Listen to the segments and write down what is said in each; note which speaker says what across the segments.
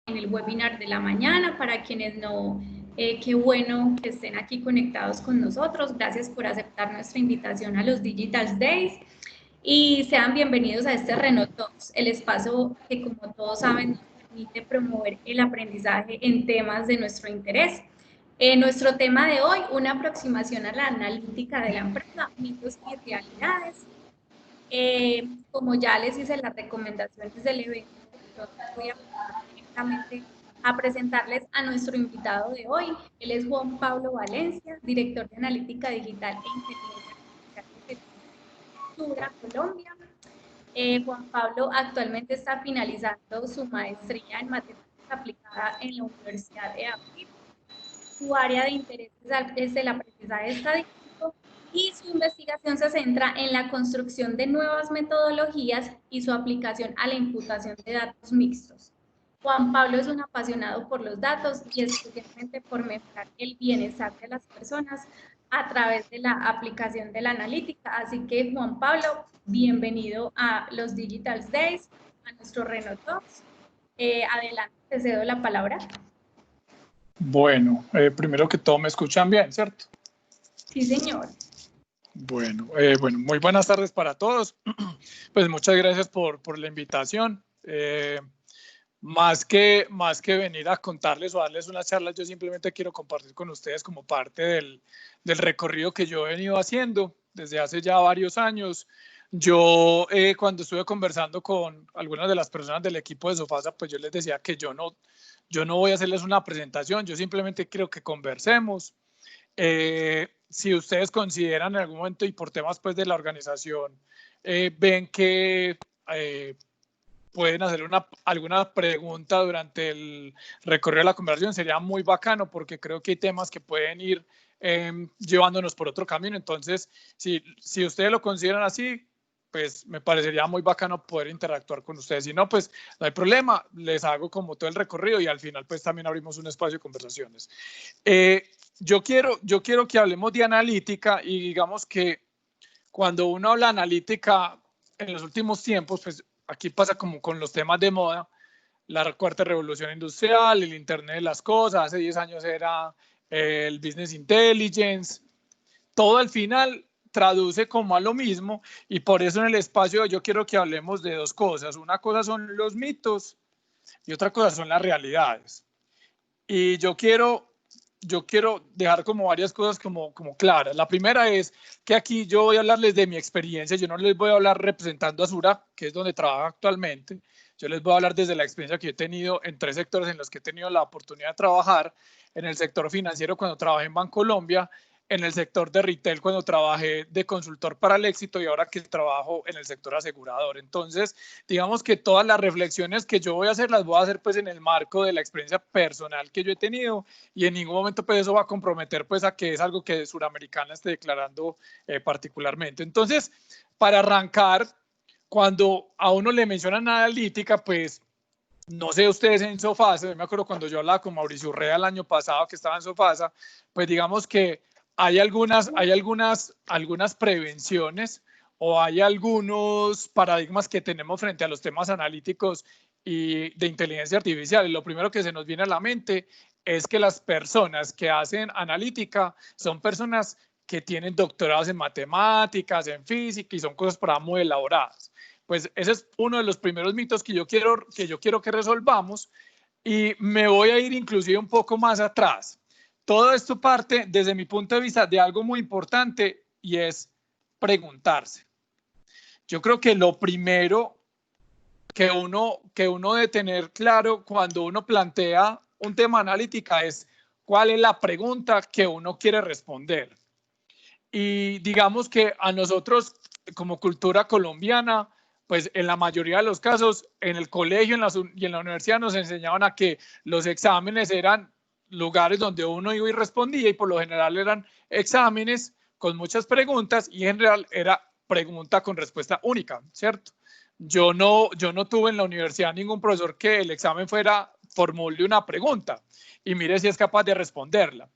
Speaker 1: en el webinar de la mañana. Para quienes no, qué bueno que estén aquí conectados con nosotros. Gracias por aceptar nuestra invitación a los Digital Days y sean bienvenidos a este Renault Talks, el espacio que, como todos saben, nos permite promover el aprendizaje en temas de nuestro interés. Nuestro tema de hoy, una aproximación a la analítica de la empresa, mitos y realidades. Como ya les hice las recomendaciones del evento, voy a pasar directamente a presentarles a nuestro invitado de hoy. Él es Juan Pablo Valencia, director de Analítica Digital e Inteligencia Artificial de Sura, Colombia. Juan Pablo actualmente está finalizando su maestría en matemáticas aplicada en la Universidad de Aviv. Su área de interés es el aprendizaje estadístico y su investigación se centra en la construcción de nuevas metodologías y su aplicación a la imputación de datos mixtos. Juan Pablo es un apasionado por los datos y especialmente por mejorar el bienestar de las personas a través de la aplicación de la analítica. Así que, Juan Pablo, bienvenido a los Digital Days, a nuestro Renault Talks. Adelante, te cedo la palabra.
Speaker 2: Bueno, primero que todo, ¿me escuchan bien, cierto?
Speaker 1: Sí, señor.
Speaker 2: Bueno, muy buenas tardes para todos. Pues muchas gracias por la invitación. Más que venir a contarles o darles unas charlas, yo simplemente quiero compartir con ustedes como parte del recorrido que yo he venido haciendo desde hace ya varios años. Yo cuando estuve conversando con algunas de las personas del equipo de Sofasa, pues yo les decía que yo no voy a hacerles una presentación, yo simplemente quiero que conversemos. Si ustedes consideran en algún momento y por temas pues de la organización, ven que pueden hacer alguna pregunta durante el recorrido de la conversación, sería muy bacano porque creo que hay temas que pueden ir llevándonos por otro camino. Entonces, si ustedes lo consideran así, pues me parecería muy bacano poder interactuar con ustedes. Si no, pues no hay problema, les hago como todo el recorrido y al final pues también abrimos un espacio de conversaciones. Yo quiero que hablemos de analítica y digamos que cuando uno habla de analítica en los últimos tiempos, pues aquí pasa como con los temas de moda, la cuarta revolución industrial, el Internet de las cosas, hace 10 años era el Business Intelligence, todo al final traduce como a lo mismo y por eso en el espacio yo quiero que hablemos de dos cosas. Una cosa son los mitos y otra cosa son las realidades. Y yo quiero dejar como varias cosas como claras. La primera es que aquí yo voy a hablarles de mi experiencia, yo no les voy a hablar representando a Sura, que es donde trabajo actualmente, yo les voy a hablar desde la experiencia que yo he tenido en 3 sectores en los que he tenido la oportunidad de trabajar, en el sector financiero cuando trabajé en Bancolombia, en el sector de retail cuando trabajé de consultor para el éxito y ahora que trabajo en el sector asegurador. Entonces, digamos que todas las reflexiones que yo voy a hacer las voy a hacer pues en el marco de la experiencia personal que yo he tenido y en ningún momento pues eso va a comprometer pues a que es algo que Suramericana esté declarando particularmente. Entonces, para arrancar, cuando a uno le mencionan analítica, pues no sé ustedes en Sofasa, me acuerdo cuando yo hablaba con Mauricio Urrea el año pasado que estaba en Sofasa, pues digamos que hay algunas prevenciones o hay algunos paradigmas que tenemos frente a los temas analíticos y de inteligencia artificial. Y lo primero que se nos viene a la mente es que las personas que hacen analítica son personas que tienen doctorados en matemáticas, en física y son cosas para muy elaboradas. Pues ese es uno de los primeros mitos que yo quiero que resolvamos y me voy a ir inclusive un poco más atrás. Todo esto parte, desde mi punto de vista, de algo muy importante y es preguntarse. Yo creo que lo primero que uno debe tener claro cuando uno plantea un tema analítica es cuál es la pregunta que uno quiere responder. Y digamos que a nosotros, como cultura colombiana, pues en la mayoría de los casos, en el colegio y en la universidad nos enseñaban a que los exámenes eran lugares donde uno iba y respondía y por lo general eran exámenes con muchas preguntas y en realidad era pregunta con respuesta única, ¿cierto? Yo no tuve en la universidad ningún profesor que el examen fuera formule una pregunta y mire si es capaz de responderla.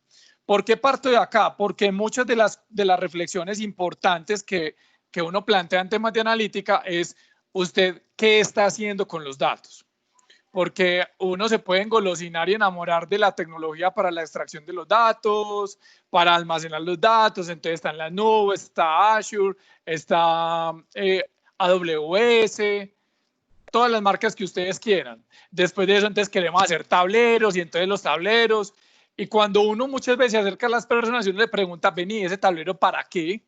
Speaker 2: ¿Por qué parto de acá? Porque muchas de las reflexiones importantes que uno plantea en temas de analítica es usted qué está haciendo con los datos. porque uno se puede engolosinar y enamorar de la tecnología para la extracción de los datos, para almacenar los datos. Entonces está en la nube, está Azure, está AWS, todas las marcas que ustedes quieran. Después de eso, entonces queremos hacer tableros y entonces los tableros. Y cuando uno muchas veces se acerca a las personas y uno le pregunta, vení, ¿ese tablero para qué?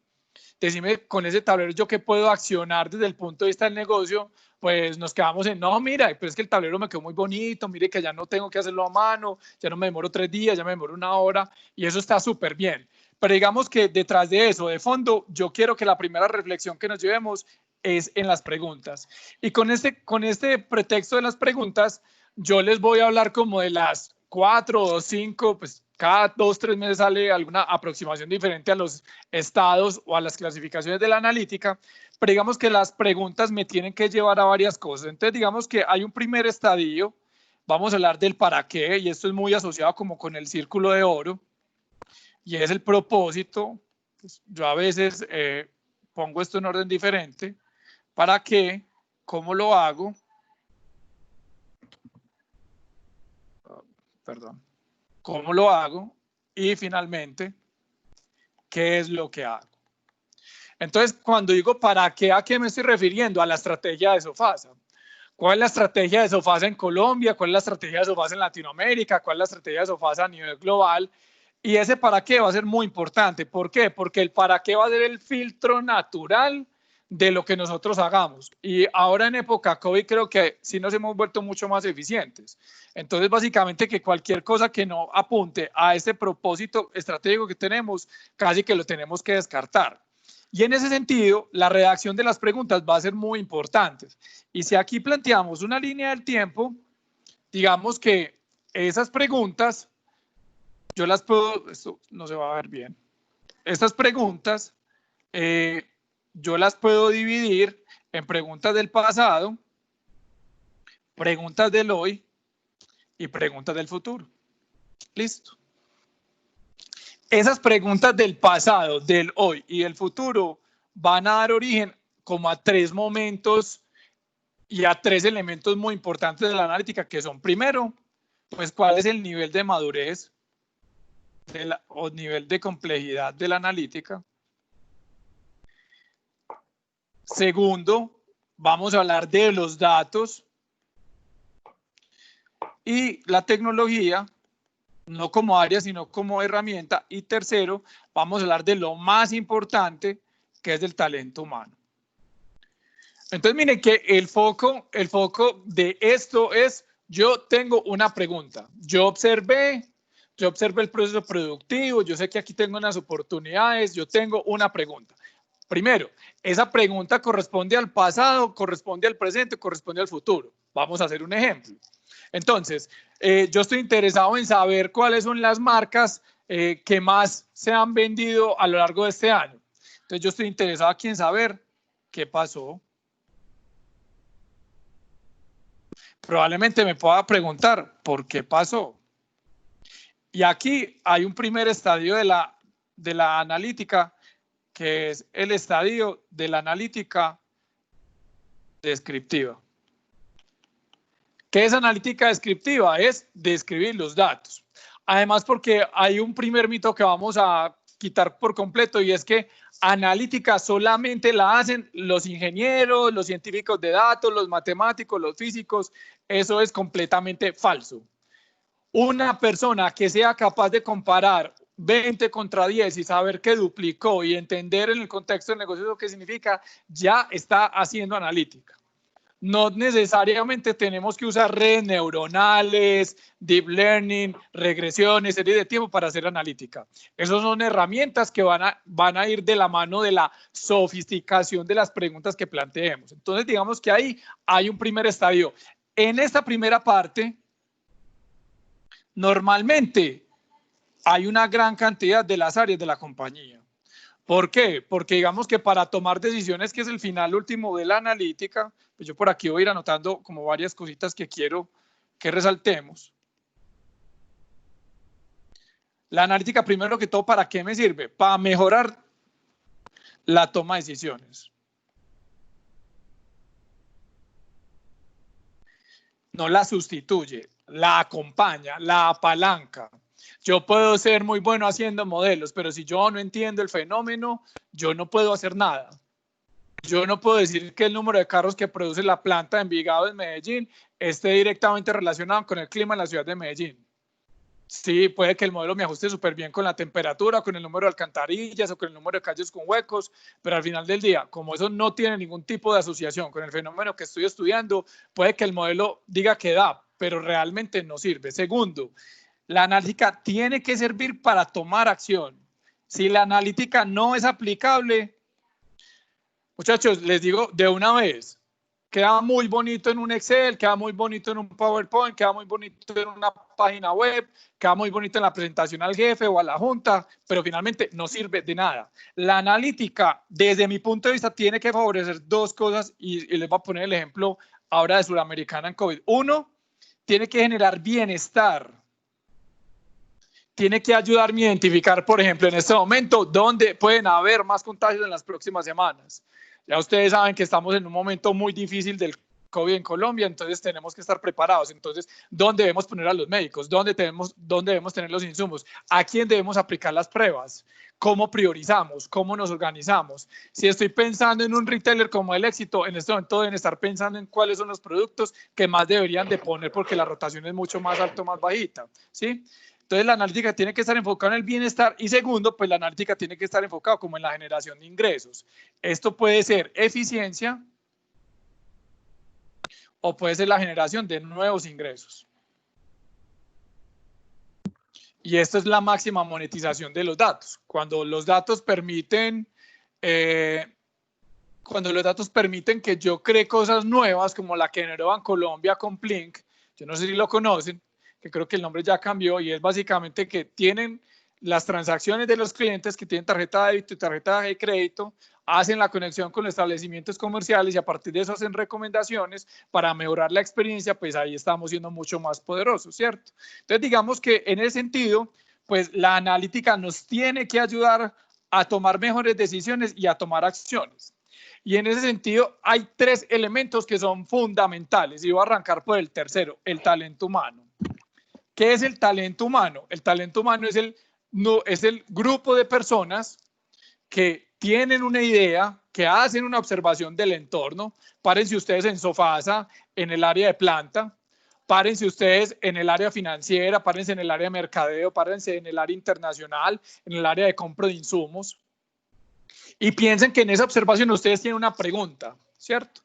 Speaker 2: Decime con ese tablero yo qué puedo accionar desde el punto de vista del negocio, pues nos quedamos en, no, mira, pero es que el tablero me quedó muy bonito, mire que ya no tengo que hacerlo a mano, ya no me demoro 3 días, ya me demoro 1 hora, y eso está súper bien. Pero digamos que detrás de eso, de fondo, yo quiero que la primera reflexión que nos llevemos es en las preguntas. Y con este pretexto de las preguntas, yo les voy a hablar como de las 4 o 5, pues cada 2, 3 meses sale alguna aproximación diferente a los estados o a las clasificaciones de la analítica, pero digamos que las preguntas me tienen que llevar a varias cosas. Entonces digamos que hay un primer estadio, vamos a hablar del para qué, y esto es muy asociado como con el círculo de oro, y es el propósito. Pues yo a veces pongo esto en orden diferente. ¿Para qué? ¿Cómo lo hago? Perdón. ¿Cómo lo hago? Y finalmente, ¿qué es lo que hago? Entonces, cuando digo para qué, ¿a qué me estoy refiriendo? A la estrategia de Sofasa. ¿Cuál es la estrategia de Sofasa en Colombia? ¿Cuál es la estrategia de Sofasa en Latinoamérica? ¿Cuál es la estrategia de Sofasa a nivel global? Y ese para qué va a ser muy importante. ¿Por qué? Porque el para qué va a ser el filtro natural de lo que nosotros hagamos. Y ahora en época COVID creo que sí nos hemos vuelto mucho más eficientes. Entonces, básicamente que cualquier cosa que no apunte a este propósito estratégico que tenemos, casi que lo tenemos que descartar. Y en ese sentido, la redacción de las preguntas va a ser muy importante. Y si aquí planteamos una línea del tiempo, digamos que esas preguntas, yo las puedo, esto no se va a ver bien, estas preguntas yo las puedo dividir en preguntas del pasado, preguntas del hoy y preguntas del futuro. Listo. Esas preguntas del pasado, del hoy y del futuro van a dar origen como a 3 momentos y a 3 elementos muy importantes de la analítica, que son, primero, pues cuál es el nivel de madurez o nivel de complejidad de la analítica. Segundo, vamos a hablar de los datos y la tecnología, no como área, sino como herramienta. Y tercero, vamos a hablar de lo más importante, que es del talento humano. Entonces, miren que el foco de esto es, yo tengo una pregunta. Yo observé el proceso productivo, yo sé que aquí tengo unas oportunidades, yo tengo una pregunta. Primero, esa pregunta corresponde al pasado, corresponde al presente, corresponde al futuro. Vamos a hacer un ejemplo. Entonces, yo estoy interesado en saber cuáles son las marcas que más se han vendido a lo largo de este año. Entonces, yo estoy interesado aquí en saber qué pasó. Probablemente me pueda preguntar por qué pasó. Y aquí hay un primer estadio de la analítica, que es el estadio de la analítica descriptiva. ¿Qué es analítica descriptiva? Es describir los datos. Además, porque hay un primer mito que vamos a quitar por completo, y es que analítica solamente la hacen los ingenieros, los científicos de datos, los matemáticos, los físicos. Eso es completamente falso. Una persona que sea capaz de comparar 20 contra 10 y saber que duplicó y entender en el contexto del negocio lo que significa, ya está haciendo analítica. No necesariamente tenemos que usar redes neuronales, deep learning, regresiones, serie de tiempo para hacer analítica. Esas son herramientas que van a ir de la mano de la sofisticación de las preguntas que planteemos. Entonces, digamos que ahí hay un primer estadio. En esta primera parte, normalmente hay una gran cantidad de las áreas de la compañía. ¿Por qué? Porque digamos que para tomar decisiones, que es el final último de la analítica, pues yo por aquí voy a ir anotando como varias cositas que quiero que resaltemos. La analítica, primero que todo, ¿para qué me sirve? Para mejorar la toma de decisiones. no la sustituye, la acompaña, la apalanca. Yo puedo ser muy bueno haciendo modelos, pero si yo no entiendo el fenómeno, yo no puedo hacer nada. Yo no puedo decir que el número de carros que produce la planta de Envigado en Medellín esté directamente relacionado con el clima en la ciudad de Medellín. Sí, puede que el modelo me ajuste súper bien con la temperatura, con el número de alcantarillas o con el número de calles con huecos, pero al final del día, como eso no tiene ningún tipo de asociación con el fenómeno que estoy estudiando, puede que el modelo diga que da, pero realmente no sirve. Segundo, la analítica tiene que servir para tomar acción. Si la analítica no es aplicable, muchachos, les digo de una vez, queda muy bonito en un Excel, queda muy bonito en un PowerPoint, queda muy bonito en una página web, queda muy bonito en la presentación al jefe o a la junta, pero finalmente no sirve de nada. La analítica, desde mi punto de vista, tiene que favorecer dos cosas y les voy a poner el ejemplo ahora de Suramericana en COVID. Uno, tiene que generar bienestar. Tiene que ayudarme a identificar, por ejemplo, en este momento, dónde pueden haber más contagios en las próximas semanas. Ya ustedes saben que estamos en un momento muy difícil del COVID en Colombia, entonces tenemos que estar preparados. Entonces, ¿dónde debemos poner a los médicos? ¿Dónde debemos tener los insumos? ¿A quién debemos aplicar las pruebas? ¿Cómo priorizamos? ¿Cómo nos organizamos? Si estoy pensando en un retailer como El Éxito, en este momento deben estar pensando en cuáles son los productos que más deberían de poner porque la rotación es mucho más alta o más bajita, ¿sí? Entonces la analítica tiene que estar enfocada en el bienestar y segundo, pues la analítica tiene que estar enfocada como en la generación de ingresos. Esto puede ser eficiencia o puede ser la generación de nuevos ingresos. Y esto es la máxima monetización de los datos. Cuando los datos permiten que yo cree cosas nuevas como la que generó Bancolombia con Plink, yo no sé si lo conocen, que creo que el nombre ya cambió y es básicamente que tienen las transacciones de los clientes que tienen tarjeta de débito y tarjeta de crédito, hacen la conexión con los establecimientos comerciales y a partir de eso hacen recomendaciones para mejorar la experiencia, pues ahí estamos siendo mucho más poderosos, ¿cierto? Entonces digamos que en ese sentido, pues la analítica nos tiene que ayudar a tomar mejores decisiones y a tomar acciones. Y en ese sentido hay tres elementos que son fundamentales y voy a arrancar por el tercero, el talento humano. ¿Qué es el talento humano? El talento humano es el grupo de personas que tienen una idea, que hacen una observación del entorno. Párense ustedes en Sofasa, en el área de planta, párense ustedes en el área financiera, párense en el área de mercadeo, párense en el área internacional, en el área de compra de insumos. Y piensen que en esa observación ustedes tienen una pregunta, ¿cierto?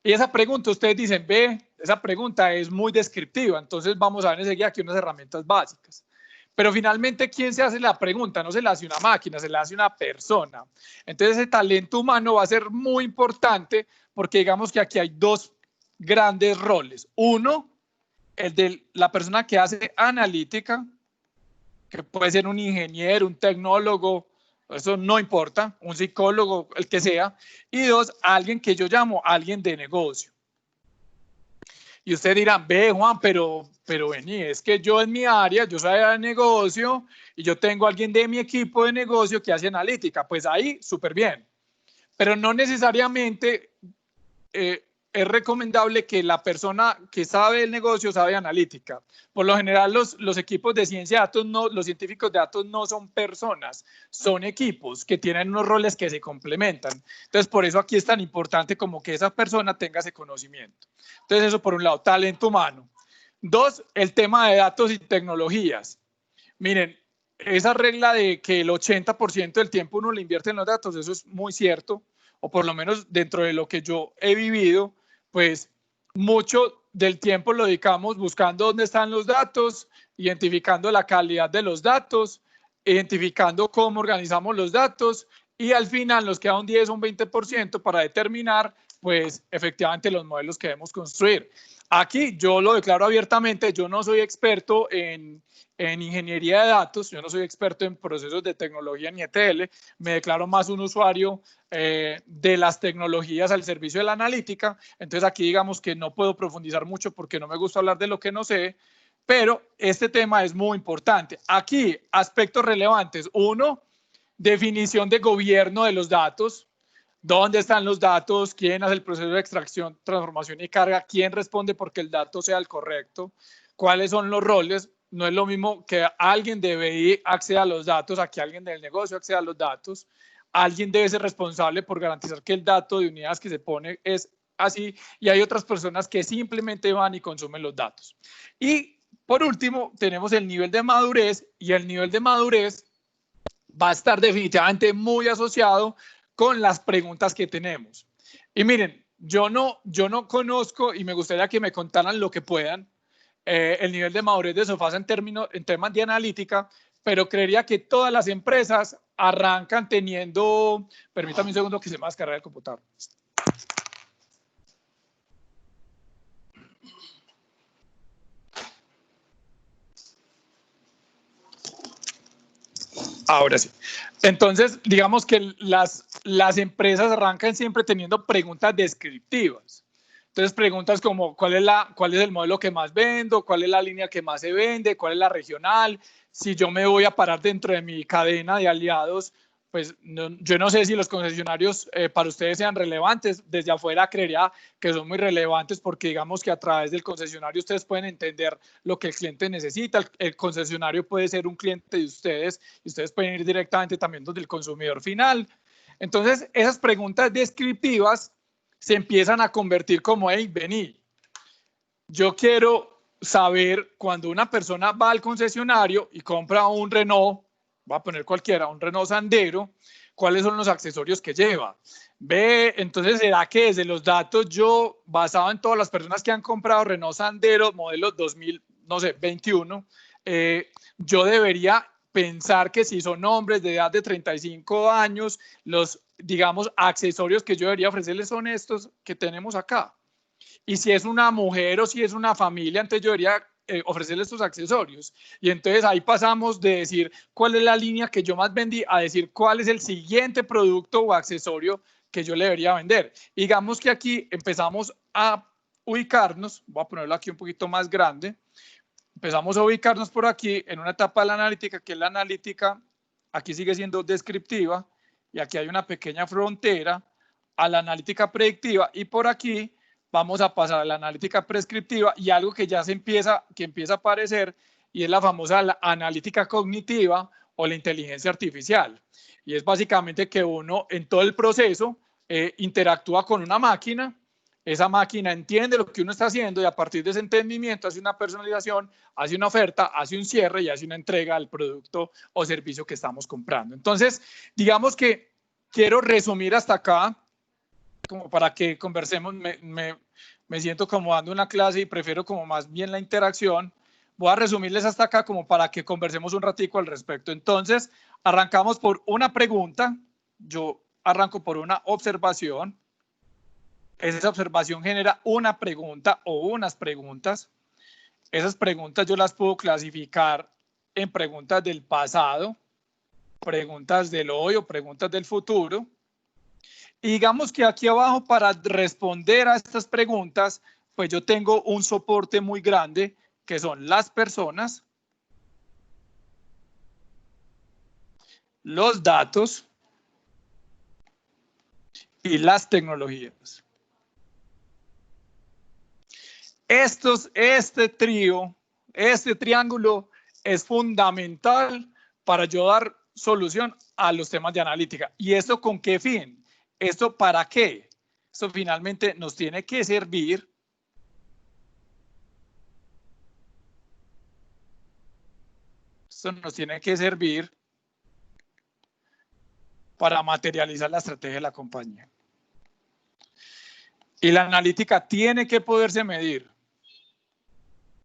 Speaker 2: Y esa pregunta ustedes dicen, ve, esa pregunta es muy descriptiva, entonces vamos a ver enseguida aquí unas herramientas básicas. Pero finalmente, ¿quién se hace la pregunta? No se la hace una máquina, se la hace una persona. Entonces, ese talento humano va a ser muy importante porque digamos que aquí hay dos grandes roles. Uno, el de la persona que hace analítica, que puede ser un ingeniero, un tecnólogo, eso no importa, un psicólogo, el que sea. Y dos, alguien que yo llamo alguien de negocio. Y ustedes dirán, ve Juan, pero vení, es que yo en mi área, yo soy de negocio y yo tengo a alguien de mi equipo de negocio que hace analítica. Pues ahí, súper bien. Pero no necesariamente es recomendable que la persona que sabe el negocio sabe analítica. Por lo general, los equipos de ciencia de datos, los científicos de datos no son personas, son equipos que tienen unos roles que se complementan. Entonces, por eso aquí es tan importante como que esa persona tenga ese conocimiento. Entonces, eso por un lado, talento humano. Dos, el tema de datos y tecnologías. Miren, esa regla de que el 80% del tiempo uno le invierte en los datos, eso es muy cierto, o por lo menos dentro de lo que yo he vivido, pues mucho del tiempo lo dedicamos buscando dónde están los datos, identificando la calidad de los datos, identificando cómo organizamos los datos y al final nos queda un 10 o un 20% para determinar, pues efectivamente los modelos que debemos construir. Aquí yo lo declaro abiertamente, yo no soy experto en ingeniería de datos, yo no soy experto en procesos de tecnología ni ETL, me declaro más un usuario de las tecnologías al servicio de la analítica, entonces aquí digamos que no puedo profundizar mucho porque no me gusta hablar de lo que no sé, pero este tema es muy importante. Aquí, aspectos relevantes. Uno, definición de gobierno de los datos. ¿Dónde están los datos? ¿Quién hace el proceso de extracción, transformación y carga? ¿Quién responde porque el dato sea el correcto? ¿Cuáles son los roles? No es lo mismo que alguien de BI acceda a los datos a que alguien del negocio acceda a los datos. Alguien debe ser responsable por garantizar que el dato de unidades que se pone es así, y hay otras personas que simplemente van y consumen los datos. Y por último, tenemos el nivel de madurez, y el nivel de madurez va a estar definitivamente muy asociado con las preguntas que tenemos. Y miren, yo no conozco, y me gustaría que me contaran lo que puedan, el nivel de madurez de Sofasa en temas de analítica, pero creería que todas las empresas arrancan teniendo, permítame un segundo que se me va a descargar el computador. Ahora sí. Entonces, digamos que las empresas arrancan siempre teniendo preguntas descriptivas. Entonces, preguntas como ¿cuál es el modelo que más vendo? ¿Cuál es la línea que más se vende? ¿Cuál es la regional? Si yo me voy a parar dentro de mi cadena de aliados, pues yo no sé si los concesionarios para ustedes sean relevantes. Desde afuera creería que son muy relevantes porque digamos que a través del concesionario ustedes pueden entender lo que el cliente necesita. El concesionario puede ser un cliente de ustedes y ustedes pueden ir directamente también donde el consumidor final. Entonces, esas preguntas descriptivas se empiezan a convertir como, hey, vení, yo quiero saber cuando una persona va al concesionario y compra un Renault, va a poner cualquiera, un Renault Sandero, cuáles son los accesorios que lleva. Ve, entonces, ¿será que desde los datos yo, basado en todas las personas que han comprado Renault Sandero, modelo 2021, yo debería pensar que si son hombres de edad de 35 años, los, digamos, accesorios que yo debería ofrecerles son estos que tenemos acá? Y si es una mujer o si es una familia, entonces yo debería ofrecerle estos accesorios. Y entonces ahí pasamos de decir cuál es la línea que yo más vendí a decir cuál es el siguiente producto o accesorio que yo le debería vender. Y digamos que aquí empezamos a ubicarnos, voy a ponerlo aquí un poquito más grande, empezamos a ubicarnos por aquí en una etapa de la analítica, que es la analítica, aquí sigue siendo descriptiva, y aquí hay una pequeña frontera a la analítica predictiva, y por aquí vamos a pasar a la analítica prescriptiva y algo que ya empieza a aparecer, y es la famosa analítica cognitiva o la inteligencia artificial. Y es básicamente que uno en todo el proceso interactúa con una máquina, esa máquina entiende lo que uno está haciendo y a partir de ese entendimiento hace una personalización, hace una oferta, hace un cierre y hace una entrega del producto o servicio que estamos comprando. Entonces, digamos que quiero resumir hasta acá, como para que conversemos. Me siento como dando una clase y prefiero como más bien la interacción. Voy a resumirles hasta acá como para que conversemos un ratico al respecto. Entonces, arrancamos por una pregunta. Yo arranco por una observación. Esa observación genera una pregunta o unas preguntas. Esas preguntas yo las puedo clasificar en preguntas del pasado, preguntas del hoy o preguntas del futuro. Y digamos que aquí abajo, para responder a estas preguntas, pues yo tengo un soporte muy grande, que son las personas, los datos y las tecnologías. Este triángulo es fundamental para yo dar solución a los temas de analítica. ¿Y esto con qué fin? ¿Esto para qué? Esto finalmente nos tiene que servir para materializar la estrategia de la compañía. Y la analítica tiene que poderse medir.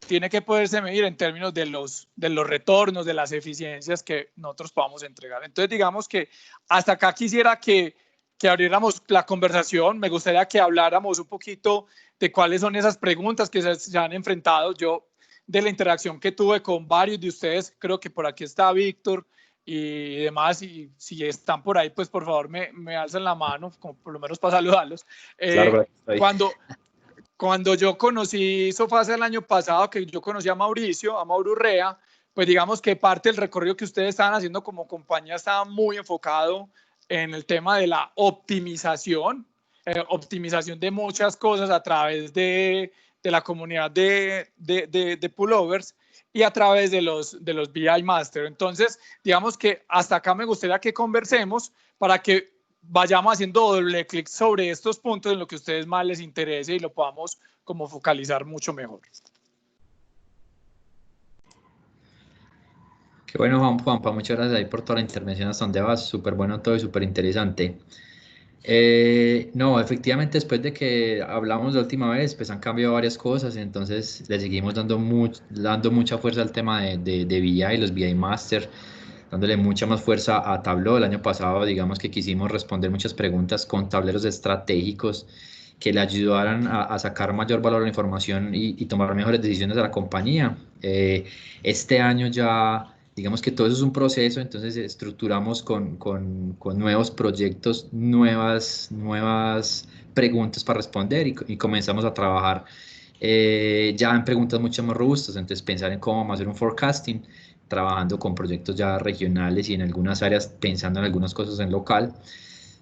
Speaker 2: Tiene que poderse medir en términos de los retornos, de las eficiencias que nosotros podamos entregar. Entonces, digamos que hasta acá quisiera que abriéramos la conversación. Me gustaría que habláramos un poquito de cuáles son esas preguntas que se han enfrentado. Yo, de la interacción que tuve con varios de ustedes, creo que por aquí está Víctor y demás, y si están por ahí, pues por favor me alzan la mano, como por lo menos para saludarlos.
Speaker 3: Claro,
Speaker 2: Cuando yo conocí Sofasa el año pasado, que yo conocí a Mauricio, a Mauro Urrea, pues digamos que parte del recorrido que ustedes estaban haciendo como compañía estaba muy enfocado en el tema de la optimización de muchas cosas a través de la comunidad de pullovers y a través de los BI Master. Entonces, digamos que hasta acá me gustaría que conversemos para que vayamos haciendo doble clic sobre estos puntos en lo que a ustedes más les interese y lo podamos como focalizar mucho mejor.
Speaker 3: Qué bueno, Juanpa, muchas gracias ahí por toda la intervención hasta donde vas, súper bueno todo y súper interesante. No, efectivamente después de que hablamos la última vez, pues han cambiado varias cosas, entonces le seguimos dando mucha fuerza al tema de BI, los BI Master, dándole mucha más fuerza a Tableau. El año pasado, digamos que quisimos responder muchas preguntas con tableros estratégicos que le ayudaran a sacar mayor valor a la información y tomar mejores decisiones a la compañía. Este año ya, digamos que todo eso es un proceso, entonces estructuramos con nuevos proyectos, nuevas preguntas para responder y comenzamos a trabajar ya en preguntas mucho más robustas, entonces pensar en cómo vamos a hacer un forecasting, trabajando con proyectos ya regionales y en algunas áreas pensando en algunas cosas en local.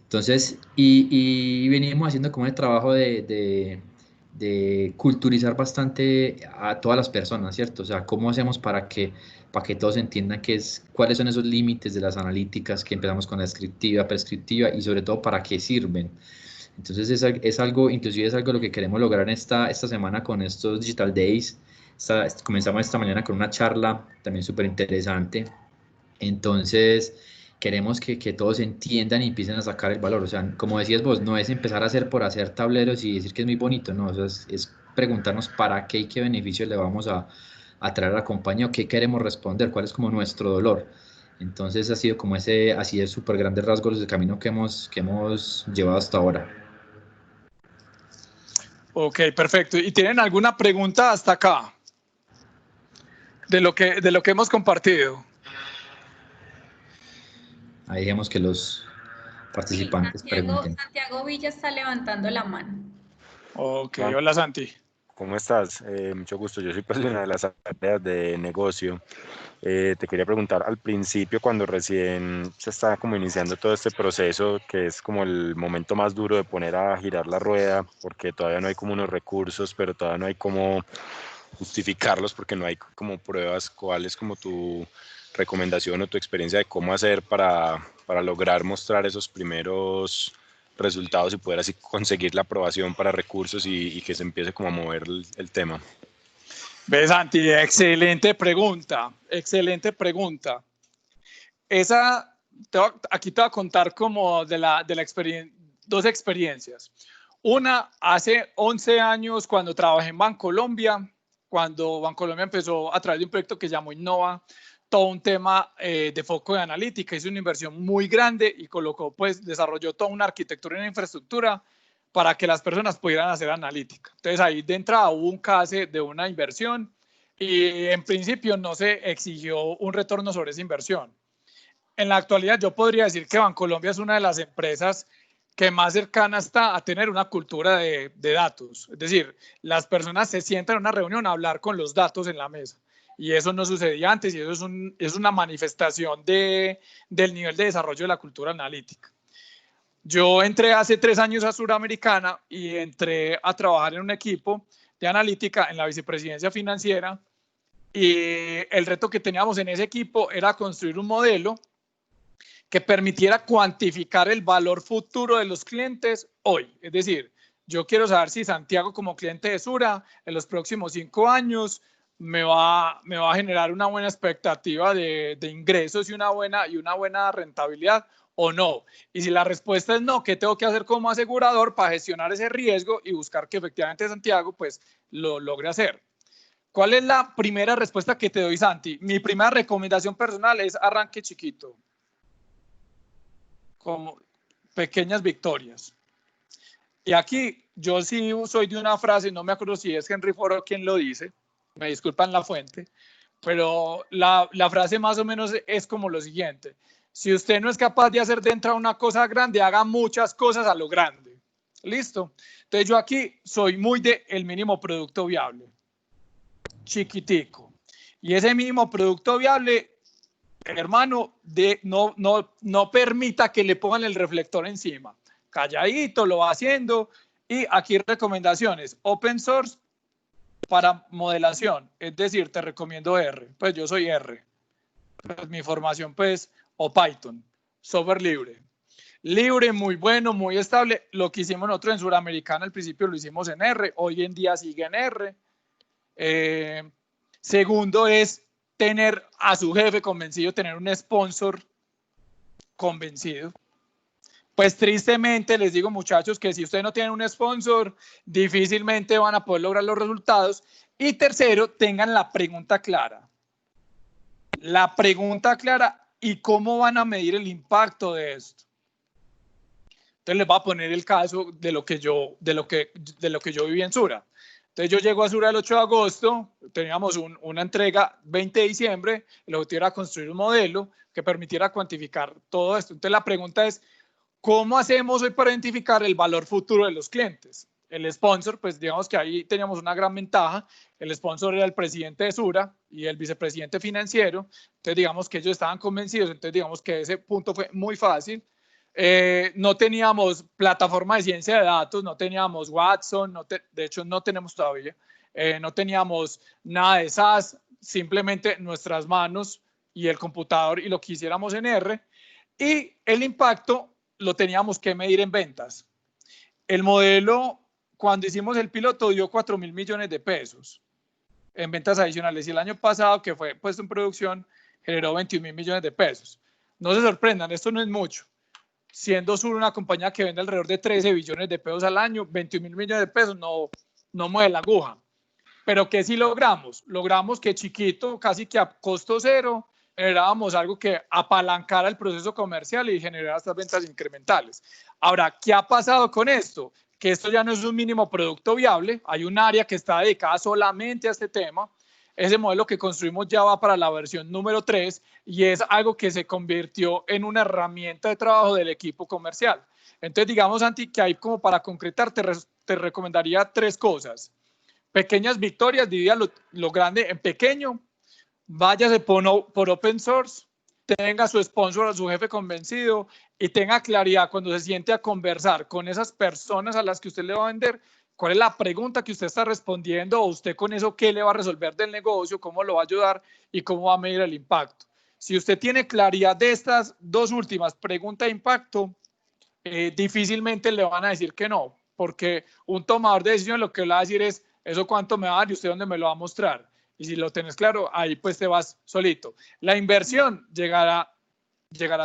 Speaker 3: Entonces, y venimos haciendo como el trabajo de culturizar bastante a todas las personas, ¿cierto? O sea, ¿cómo hacemos para que todos entiendan cuáles son esos límites de las analíticas, que empezamos con la descriptiva, prescriptiva y sobre todo para qué sirven? Entonces es algo, inclusive es algo lo que queremos lograr esta semana con estos Digital Days. Comenzamos esta mañana con una charla también súper interesante. Entonces queremos que todos entiendan y empiecen a sacar el valor. O sea, como decías vos, no es empezar a hacer por hacer tableros y decir que es muy bonito, no, o sea, es preguntarnos para qué y qué beneficios le vamos a traer a la compañía o qué queremos responder, cuál es como nuestro dolor. Entonces ha sido como así de súper grandes rasgos el camino que hemos llevado hasta ahora.
Speaker 2: Ok, perfecto. ¿Y tienen alguna pregunta hasta acá? De lo que hemos compartido.
Speaker 3: Ahí dejemos que los participantes pregunten.
Speaker 1: Santiago Villa está levantando la mano.
Speaker 2: Ok, hola Santi.
Speaker 4: ¿Cómo estás? Mucho gusto. Yo soy pues una de las áreas de negocio. Te quería preguntar al principio, cuando recién se está como iniciando todo este proceso, que es como el momento más duro de poner a girar la rueda, porque todavía no hay como unos recursos, pero todavía no hay como justificarlos, porque no hay como pruebas. ¿Cuál es como tu recomendación o tu experiencia de cómo hacer para lograr mostrar esos primeros resultados y poder así conseguir la aprobación para recursos y que se empiece como a mover el tema?
Speaker 2: Ve, Santi, excelente pregunta, excelente pregunta. Aquí te voy a contar como de la dos experiencias. Una, hace 11 años cuando trabajé en Bancolombia, cuando Bancolombia empezó a través de un proyecto que se llamó Innova, todo un tema de foco de analítica, hizo una inversión muy grande y desarrolló toda una arquitectura y una infraestructura para que las personas pudieran hacer analítica. Entonces ahí de entrada hubo un case de una inversión y en principio no se exigió un retorno sobre esa inversión. En la actualidad yo podría decir que Bancolombia es una de las empresas que más cercana está a tener una cultura de datos. Es decir, las personas se sientan en una reunión a hablar con los datos en la mesa. Y eso no sucedía antes y eso es una manifestación del nivel de desarrollo de la cultura analítica. Yo entré hace 3 años a Suramericana y entré a trabajar en un equipo de analítica en la vicepresidencia financiera y el reto que teníamos en ese equipo era construir un modelo que permitiera cuantificar el valor futuro de los clientes hoy. Es decir, yo quiero saber si Santiago como cliente de Sura en los próximos 5 años me va a generar una buena expectativa de ingresos y una buena rentabilidad o no. Y si la respuesta es no, ¿qué tengo que hacer como asegurador para gestionar ese riesgo y buscar que efectivamente Santiago pues lo logre hacer? ¿Cuál es la primera respuesta que te doy, Santi? Mi primera recomendación personal es arranque chiquito, como pequeñas victorias. Y aquí yo sí soy de una frase, no me acuerdo si es Henry Ford quien lo dice, me disculpan la fuente, pero la frase más o menos es como lo siguiente: si usted no es capaz de hacer dentro de una cosa grande, haga muchas cosas a lo grande. ¿Listo? Entonces yo aquí soy muy de el mínimo producto viable, chiquitico. Y ese mínimo producto viable hermano, no permita que le pongan el reflector encima. Calladito, lo va haciendo. Y aquí recomendaciones, open source para modelación, es decir, te recomiendo R, pues yo soy R, pues mi formación pues, o Python, software libre. Libre, muy bueno, muy estable, lo que hicimos nosotros en Suramericana al principio lo hicimos en R, hoy en día sigue en R. Segundo es tener a su jefe convencido, tener un sponsor convencido. Pues tristemente les digo, muchachos, que si ustedes no tienen un sponsor, difícilmente van a poder lograr los resultados. Y tercero, tengan la pregunta clara. La pregunta clara y cómo van a medir el impacto de esto. Entonces les voy a poner el caso de lo que yo viví en Sura. Entonces yo llego a Sura el 8 de agosto, teníamos una entrega 20 de diciembre, el objetivo era construir un modelo que permitiera cuantificar todo esto. Entonces la pregunta es, ¿cómo hacemos hoy para identificar el valor futuro de los clientes? El sponsor, pues digamos que ahí teníamos una gran ventaja. El sponsor era el presidente de Sura y el vicepresidente financiero. Entonces digamos que ellos estaban convencidos. Entonces digamos que ese punto fue muy fácil. No teníamos plataforma de ciencia de datos, no teníamos Watson, de hecho no tenemos todavía. No teníamos nada de SAS, simplemente nuestras manos y el computador y lo que hiciéramos en R. Y el impacto lo teníamos que medir en ventas. El modelo, cuando hicimos el piloto, dio 4.000 millones de pesos en ventas adicionales. Y el año pasado, que fue puesto en producción, generó 21.000 millones de pesos. No se sorprendan, esto no es mucho. Siendo Sur una compañía que vende alrededor de 13 billones de pesos al año, 21.000 millones de pesos no mueve la aguja. Pero ¿qué sí logramos? Logramos que chiquito, casi que a costo cero, generábamos algo que apalancara el proceso comercial y generara estas ventas incrementales. Ahora, ¿qué ha pasado con esto? Que esto ya no es un mínimo producto viable, hay un área que está dedicada solamente a este tema. Ese modelo que construimos ya va para la versión número 3 y es algo que se convirtió en una herramienta de trabajo del equipo comercial. Entonces, digamos, Santi, que ahí como para concretar te recomendaría 3 cosas. Pequeñas victorias, divida lo grande en pequeño, váyase por open source, tenga su sponsor, a su jefe convencido y tenga claridad cuando se siente a conversar con esas personas a las que usted le va a vender, cuál es la pregunta que usted está respondiendo o usted con eso qué le va a resolver del negocio, cómo lo va a ayudar y cómo va a medir el impacto. Si usted tiene claridad de estas 2 últimas, pregunta de impacto, difícilmente le van a decir que no, porque un tomador de decisión lo que le va a decir es, ¿eso cuánto me va a dar y usted dónde me lo va a mostrar? Y si lo tenés claro, ahí pues te vas solito. La inversión llegará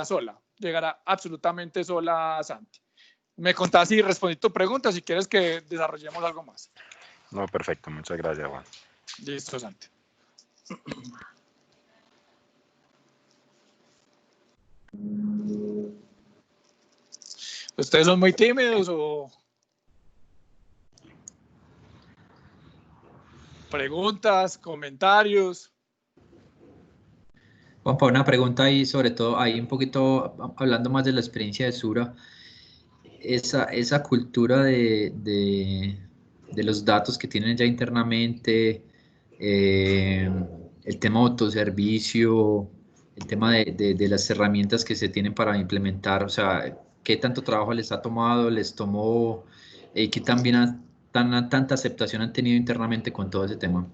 Speaker 2: sola, llegará absolutamente sola, Santi. Me contás y respondí tu pregunta, si quieres que desarrollemos algo más.
Speaker 4: No, perfecto, muchas gracias, Juan.
Speaker 2: Listo, Santi. ¿Ustedes son muy tímidos o...? Preguntas, comentarios.
Speaker 3: Juanpa, una pregunta ahí, sobre todo, ahí un poquito hablando más de la experiencia de Sura, esa cultura de los datos que tienen ya internamente, el tema de autoservicio, el tema de las herramientas que se tienen para implementar, o sea, ¿qué tanto trabajo les ha tomado, les tomó, qué también tanta aceptación han tenido internamente con todo ese tema?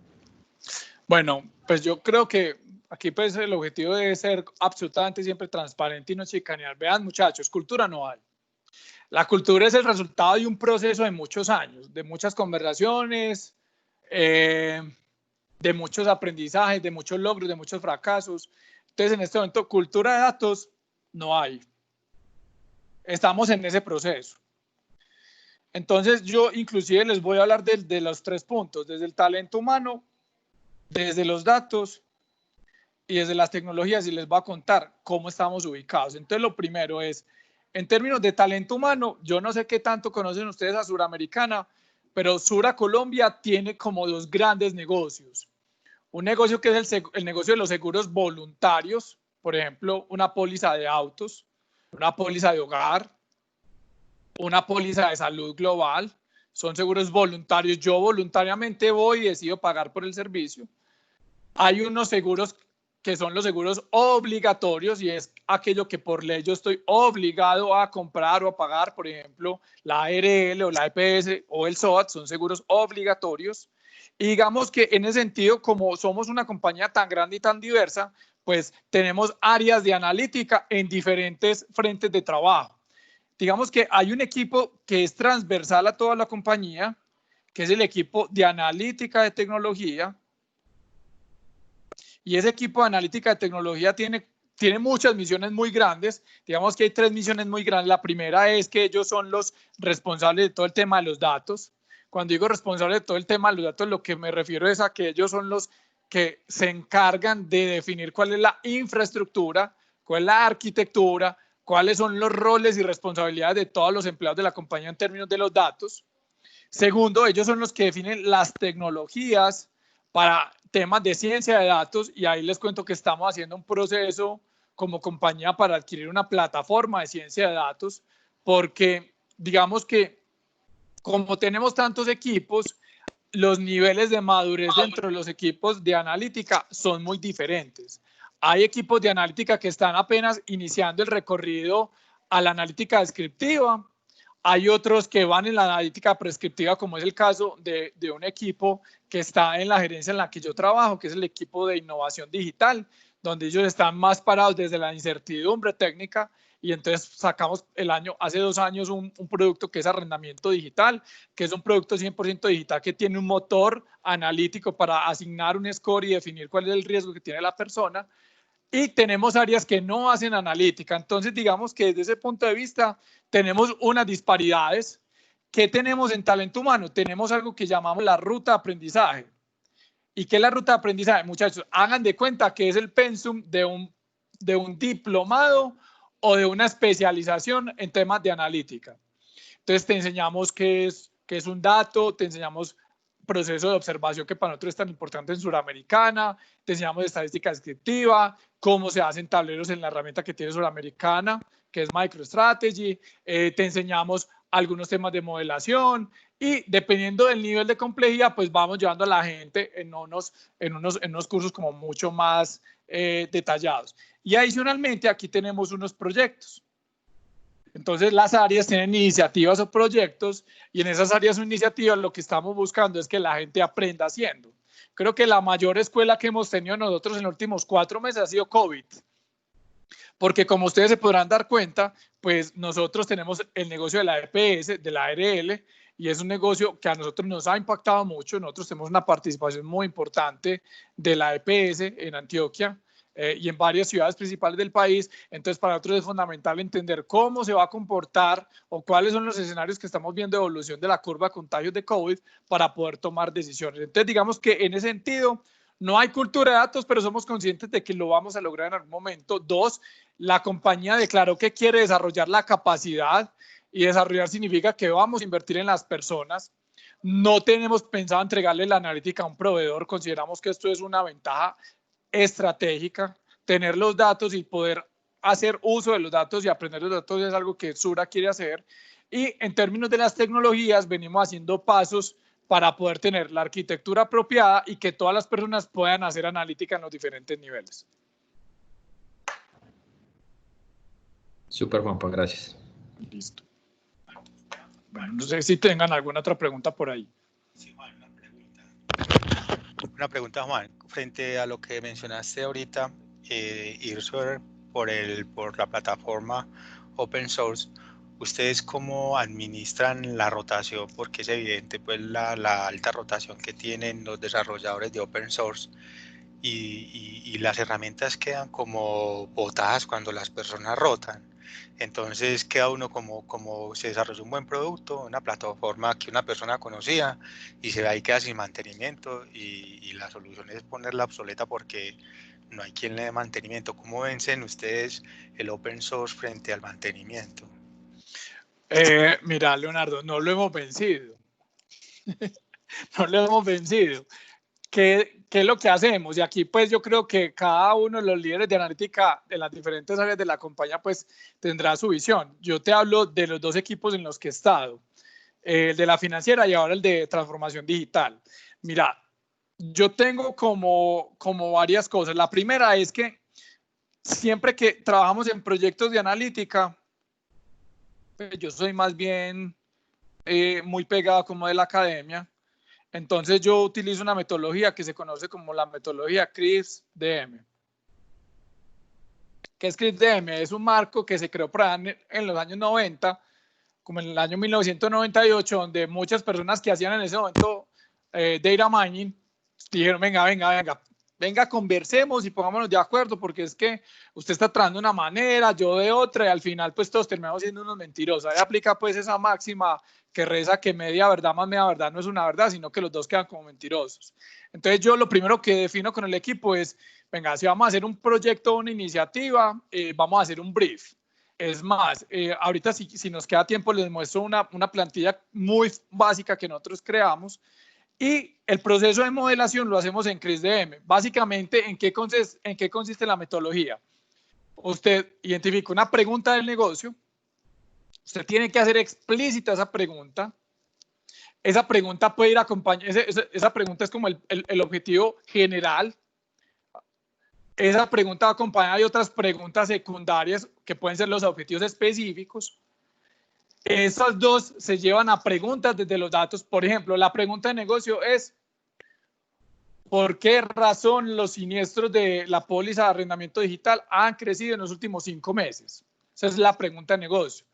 Speaker 2: Bueno, pues yo creo que aquí pues el objetivo debe ser absolutamente siempre transparente y no chicanear. Vean, muchachos, cultura no hay. La cultura es el resultado de un proceso de muchos años, de muchas conversaciones, de muchos aprendizajes, de muchos logros, de muchos fracasos. Entonces, en este momento, cultura de datos no hay. Estamos en ese proceso. Entonces, yo inclusive les voy a hablar de los 3 puntos, desde el talento humano, desde los datos y desde las tecnologías, y les voy a contar cómo estamos ubicados. Entonces, lo primero es, en términos de talento humano, yo no sé qué tanto conocen ustedes a Suramericana, pero Sura Colombia tiene como 2 grandes negocios. Un negocio que es el negocio de los seguros voluntarios, por ejemplo, una póliza de autos, una póliza de hogar, una póliza de salud global. Son seguros voluntarios. Yo voluntariamente voy y decido pagar por el servicio. Hay unos seguros que son los seguros obligatorios, y es aquello que por ley yo estoy obligado a comprar o a pagar, por ejemplo, la ARL o la EPS o el SOAT, son seguros obligatorios. Y digamos que en ese sentido, como somos una compañía tan grande y tan diversa, pues tenemos áreas de analítica en diferentes frentes de trabajo. Digamos que hay un equipo que es transversal a toda la compañía, que es el equipo de analítica de tecnología. Y ese equipo de analítica de tecnología tiene muchas misiones muy grandes. Digamos que hay 3 misiones muy grandes. La primera es que ellos son los responsables de todo el tema de los datos. Cuando digo responsables de todo el tema de los datos, lo que me refiero es a que ellos son los que se encargan de definir cuál es la infraestructura, cuál es la arquitectura, cuáles son los roles y responsabilidades de todos los empleados de la compañía en términos de los datos. Segundo, ellos son los que definen las tecnologías para temas de ciencia de datos, y ahí les cuento que estamos haciendo un proceso como compañía para adquirir una plataforma de ciencia de datos, porque digamos que como tenemos tantos equipos, los niveles de madurez dentro de los equipos de analítica son muy diferentes. Hay equipos de analítica que están apenas iniciando el recorrido a la analítica descriptiva. Hay otros que van en la analítica prescriptiva, como es el caso de un equipo que está en la gerencia en la que yo trabajo, que es el equipo de innovación digital, donde ellos están más parados desde la incertidumbre técnica, y entonces sacamos hace 2 años un producto que es arrendamiento digital, que es un producto 100% digital que tiene un motor analítico para asignar un score y definir cuál es el riesgo que tiene la persona. Y tenemos áreas que no hacen analítica. Entonces, digamos que desde ese punto de vista tenemos unas disparidades. ¿Qué tenemos en talento humano? Tenemos algo que llamamos la ruta de aprendizaje. ¿Y qué es la ruta de aprendizaje? Muchachos, hagan de cuenta que es el pensum de un diplomado o de una especialización en temas de analítica. Entonces, te enseñamos qué es un dato, te enseñamos proceso de observación, que para nosotros es tan importante en Suramericana, te enseñamos estadística descriptiva, cómo se hacen tableros en la herramienta que tiene Suramericana, que es MicroStrategy, te enseñamos algunos temas de modelación, y dependiendo del nivel de complejidad, pues vamos llevando a la gente en unos cursos como mucho más detallados. Y adicionalmente aquí tenemos unos proyectos. Entonces las áreas tienen iniciativas o proyectos, y en esas áreas o iniciativas lo que estamos buscando es que la gente aprenda haciendo. Creo que la mayor escuela que hemos tenido nosotros en los últimos 4 meses ha sido COVID. Porque como ustedes se podrán dar cuenta, pues nosotros tenemos el negocio de la EPS, de la ARL, y es un negocio que a nosotros nos ha impactado mucho. Nosotros tenemos una participación muy importante de la EPS en Antioquia y en varias ciudades principales del país. Entonces, para nosotros es fundamental entender cómo se va a comportar o cuáles son los escenarios que estamos viendo de evolución de la curva de contagios de COVID para poder tomar decisiones. Entonces, digamos que en ese sentido, no hay cultura de datos, pero somos conscientes de que lo vamos a lograr en algún momento. 2, la compañía declaró que quiere desarrollar la capacidad, y desarrollar significa que vamos a invertir en las personas. No tenemos pensado entregarle la analítica a un proveedor. Consideramos que esto es una ventaja estratégica. Tener los datos y poder hacer uso de los datos y aprender los datos es algo que Sura quiere hacer. Y en términos de las tecnologías, venimos haciendo pasos para poder tener la arquitectura apropiada y que todas las personas puedan hacer analítica en los diferentes niveles.
Speaker 3: Súper, Juanpa, gracias.
Speaker 2: Listo. Bueno, no sé si tengan alguna otra pregunta por ahí.
Speaker 5: Sí, Juan, una pregunta. Una pregunta, Juan. Frente a lo que mencionaste ahorita, Irsuer, por la plataforma Open Source, ¿ustedes cómo administran la rotación? Porque es evidente pues la alta rotación que tienen los desarrolladores de Open Source, y las herramientas quedan como botadas cuando las personas rotan. Entonces queda uno como se desarrolló un buen producto, una plataforma que una persona conocía, y se ve ahí queda sin mantenimiento, y la solución es ponerla obsoleta porque no hay quien le dé mantenimiento. ¿Cómo vencen ustedes el open source frente al mantenimiento?
Speaker 2: Mira, Leonardo, no lo hemos vencido. No lo hemos vencido. ¿Qué es lo que hacemos? Y aquí pues yo creo que cada uno de los líderes de analítica de las diferentes áreas de la compañía pues tendrá su visión. Yo te hablo de los 2 equipos en los que he estado, el de la financiera y ahora el de transformación digital. Mira, yo tengo como varias cosas. La primera es que siempre que trabajamos en proyectos de analítica, pues yo soy más bien muy pegado como de la academia. Entonces yo utilizo una metodología que se conoce como la metodología CRISP-DM. ¿Qué es CRISP-DM? Es un marco que se creó en los años 90, como en el año 1998, donde muchas personas que hacían en ese momento data mining dijeron, venga, conversemos y pongámonos de acuerdo, porque es que usted está tratando de una manera, yo de otra, y al final pues todos terminamos siendo unos mentirosos. Ahí aplica pues esa máxima que reza que media verdad más media verdad no es una verdad, sino que los dos quedan como mentirosos. Entonces yo lo primero que defino con el equipo es, venga, si vamos a hacer un proyecto o una iniciativa, vamos a hacer un brief. Es más, ahorita si nos queda tiempo les muestro una plantilla muy básica que nosotros creamos. Y el proceso de modelación lo hacemos en CRISP-DM. Básicamente, ¿en qué consiste la metodología? Usted identifica una pregunta del negocio, usted tiene que hacer explícita esa pregunta. Esa pregunta puede ir acompañada, esa pregunta es como el objetivo general. Esa pregunta va acompañada de otras preguntas secundarias que pueden ser los objetivos específicos. Esas dos se llevan a preguntas desde los datos. Por ejemplo, la pregunta de negocio es ¿por qué razón los siniestros de la póliza de arrendamiento digital han crecido en los últimos 5 meses? Esa es la pregunta de negocio.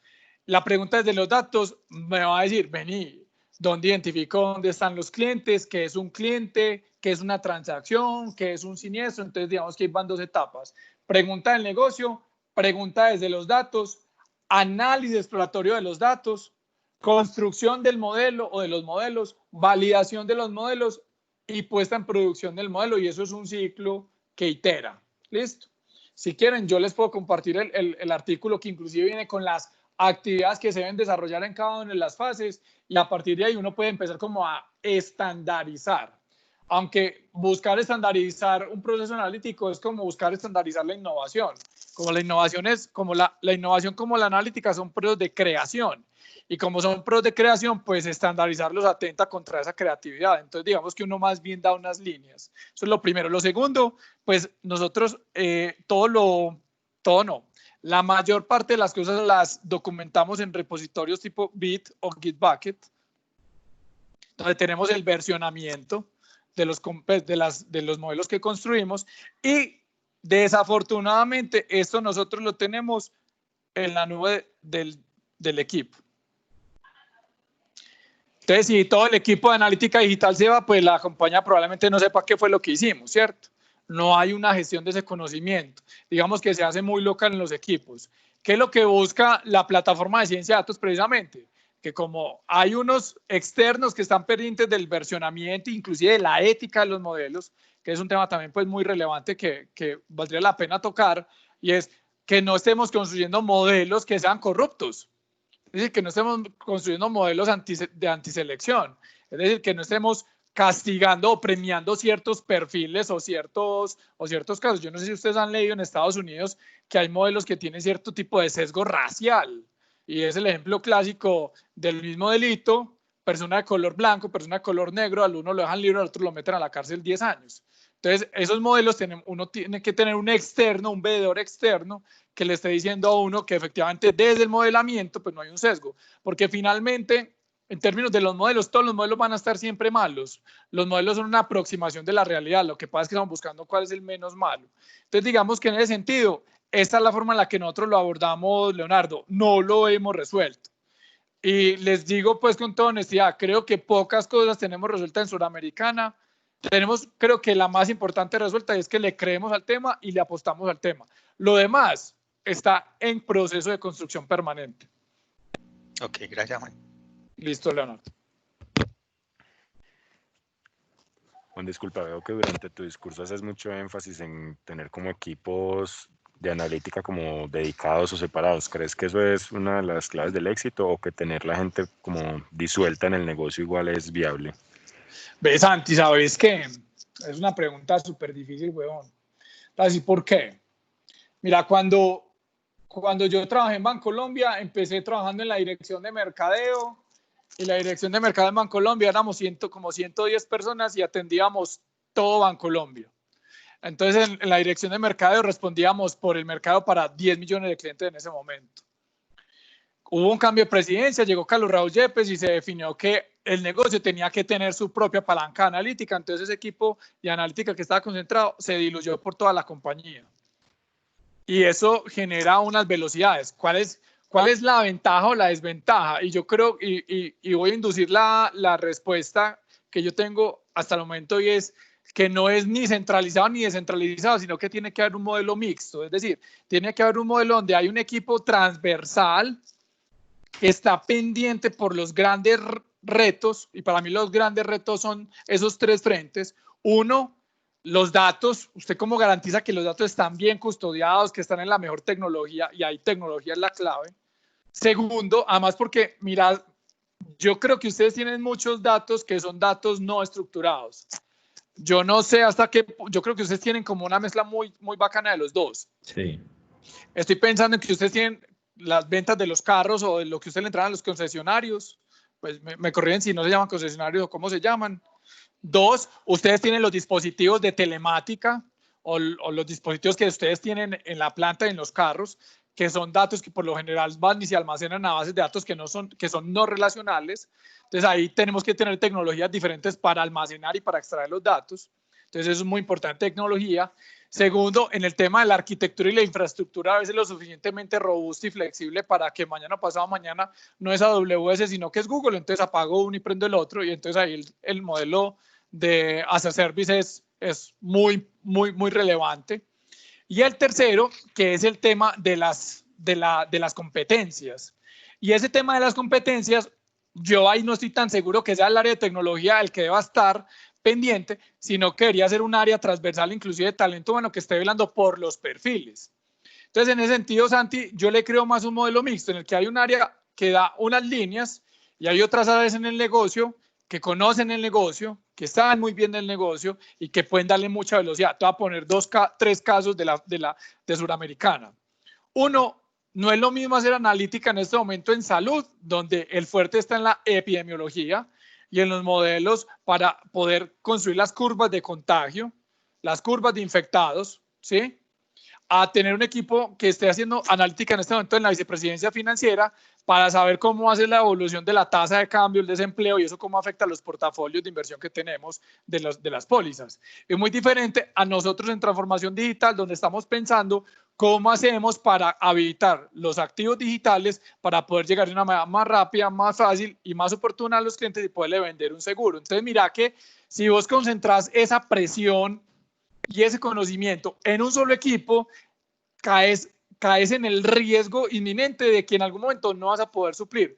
Speaker 2: La pregunta desde los datos me va a decir, vení, ¿dónde identifico dónde están los clientes? ¿Qué es un cliente? ¿Qué es una transacción? ¿Qué es un siniestro? Entonces, digamos que van 2 etapas. Pregunta del negocio, pregunta desde los datos, análisis exploratorio de los datos, construcción del modelo o de los modelos, validación de los modelos y puesta en producción del modelo. Y eso es un ciclo que itera. ¿Listo? Si quieren, yo les puedo compartir el artículo que inclusive viene con las actividades que se deben desarrollar en cada una de las fases y a partir de ahí uno puede empezar como a estandarizar. Aunque buscar estandarizar un proceso analítico es como buscar estandarizar la innovación. Como la innovación es como la innovación como la analítica son procesos de creación. Y como son procesos de creación, pues estandarizarlos atenta contra esa creatividad. Entonces, digamos que uno más bien da unas líneas. Eso es lo primero. Lo segundo, pues nosotros la mayor parte de las cosas las documentamos en repositorios tipo Git o Bitbucket, donde tenemos el versionamiento de los modelos que construimos y desafortunadamente esto nosotros lo tenemos en la nube del equipo. Entonces, si todo el equipo de analítica digital se va, pues la compañía probablemente no sepa qué fue lo que hicimos, ¿cierto? No hay una gestión de ese conocimiento. Digamos que se hace muy local en los equipos. ¿Qué es lo que busca la plataforma de ciencia de datos precisamente? Que como hay unos externos que están pendientes del versionamiento, inclusive de la ética de los modelos, que es un tema también pues muy relevante que valdría la pena tocar, y es que no estemos construyendo modelos que sean corruptos. Es decir, que no estemos construyendo modelos de antiselección. Es decir, que no estemos castigando o premiando ciertos perfiles o ciertos casos. Yo no sé si ustedes han leído en Estados Unidos que hay modelos que tienen cierto tipo de sesgo racial. Y es el ejemplo clásico del mismo delito, persona de color blanco, persona de color negro, al uno lo dejan libre, al otro lo meten a la cárcel 10 años. Entonces, esos modelos, uno tiene que tener un externo, un veedor externo, que le esté diciendo a uno que efectivamente desde el modelamiento pues no hay un sesgo. Porque finalmente, en términos de los modelos, todos los modelos van a estar siempre malos. Los modelos son una aproximación de la realidad. Lo que pasa es que estamos buscando cuál es el menos malo. Entonces, digamos que en ese sentido, esta es la forma en la que nosotros lo abordamos, Leonardo. No lo hemos resuelto. Y les digo pues con toda honestidad, creo que pocas cosas tenemos resueltas en Suramericana. Tenemos, creo que la más importante resuelta es que le creemos al tema y le apostamos al tema. Lo demás está en proceso de construcción permanente.
Speaker 5: Ok, gracias, Juan.
Speaker 2: Listo, Leonardo.
Speaker 4: Juan, disculpa, veo que durante tu discurso haces mucho énfasis en tener como equipos de analítica como dedicados o separados. ¿Crees que eso es una de las claves del éxito o que tener la gente como disuelta en el negocio igual es viable?
Speaker 2: Ves, Santi, ¿sabes qué? Es una pregunta súper difícil, huevón. Así, ¿por qué? Mira, cuando yo trabajé en Bancolombia, empecé trabajando en la dirección de mercadeo y la dirección de mercadeo en Bancolombia éramos como 110 personas y atendíamos todo Bancolombia. Entonces, en la dirección de mercado respondíamos por el mercado para 10 millones de clientes en ese momento. Hubo un cambio de presidencia, llegó Carlos Raúl Yepes y se definió que el negocio tenía que tener su propia palanca analítica. Entonces, ese equipo de analítica que estaba concentrado se diluyó por toda la compañía. Y eso genera unas velocidades. ¿Cuál es la ventaja o la desventaja? Y yo creo, y voy a inducir la respuesta que yo tengo hasta el momento, y es que no es ni centralizado ni descentralizado, sino que tiene que haber un modelo mixto. Es decir, tiene que haber un modelo donde hay un equipo transversal que está pendiente por los grandes retos, y para mí los grandes retos son esos tres frentes. Uno, los datos. ¿Usted cómo garantiza que los datos están bien custodiados, que están en la mejor tecnología? Y ahí tecnología es la clave. Segundo, además porque, mirad, yo creo que ustedes tienen muchos datos que son datos no estructurados. Yo no sé hasta qué, yo creo que ustedes tienen como una mezcla muy bacana de los dos.
Speaker 3: Sí.
Speaker 2: Estoy pensando en que ustedes tienen las ventas de los carros o de lo que ustedes le entregan a los concesionarios. Pues me corrigen si no se llaman concesionarios o cómo se llaman. Dos, ustedes tienen los dispositivos de telemática o los dispositivos que ustedes tienen en la planta y en los carros, que son datos que por lo general van y se almacenan a bases de datos que son no relacionales. Entonces ahí tenemos que tener tecnologías diferentes para almacenar y para extraer los datos. Entonces eso es muy importante, tecnología. Segundo, en el tema de la arquitectura y la infraestructura, a veces lo suficientemente robusta y flexible para que mañana o pasado mañana no es AWS, sino que es Google. Entonces apago uno y prendo el otro, y entonces ahí el modelo de as a service es muy relevante. Y el tercero, que es el tema de las competencias. Y ese tema de las competencias, yo ahí no estoy tan seguro que sea el área de tecnología el que deba estar pendiente, sino que debería ser un área transversal, inclusive de talento humano, que esté velando por los perfiles. Entonces, en ese sentido, Santi, yo le creo más un modelo mixto en el que hay un área que da unas líneas y hay otras áreas en el negocio que conocen el negocio, que saben muy bien del negocio y que pueden darle mucha velocidad. Te voy a poner tres casos de Suramericana. Uno, no es lo mismo hacer analítica en este momento en salud, donde el fuerte está en la epidemiología y en los modelos para poder construir las curvas de contagio, las curvas de infectados, ¿sí? A tener un equipo que esté haciendo analítica en este momento en la vicepresidencia financiera para saber cómo hace la evolución de la tasa de cambio, el desempleo, y eso cómo afecta a los portafolios de inversión que tenemos de las pólizas. Es muy diferente a nosotros en transformación digital, donde estamos pensando cómo hacemos para habilitar los activos digitales para poder llegar de una manera más rápida, más fácil y más oportuna a los clientes y poderle vender un seguro. Entonces, mira que si vos concentrás esa presión y ese conocimiento en un solo equipo, caes en el riesgo inminente de que en algún momento no vas a poder suplir.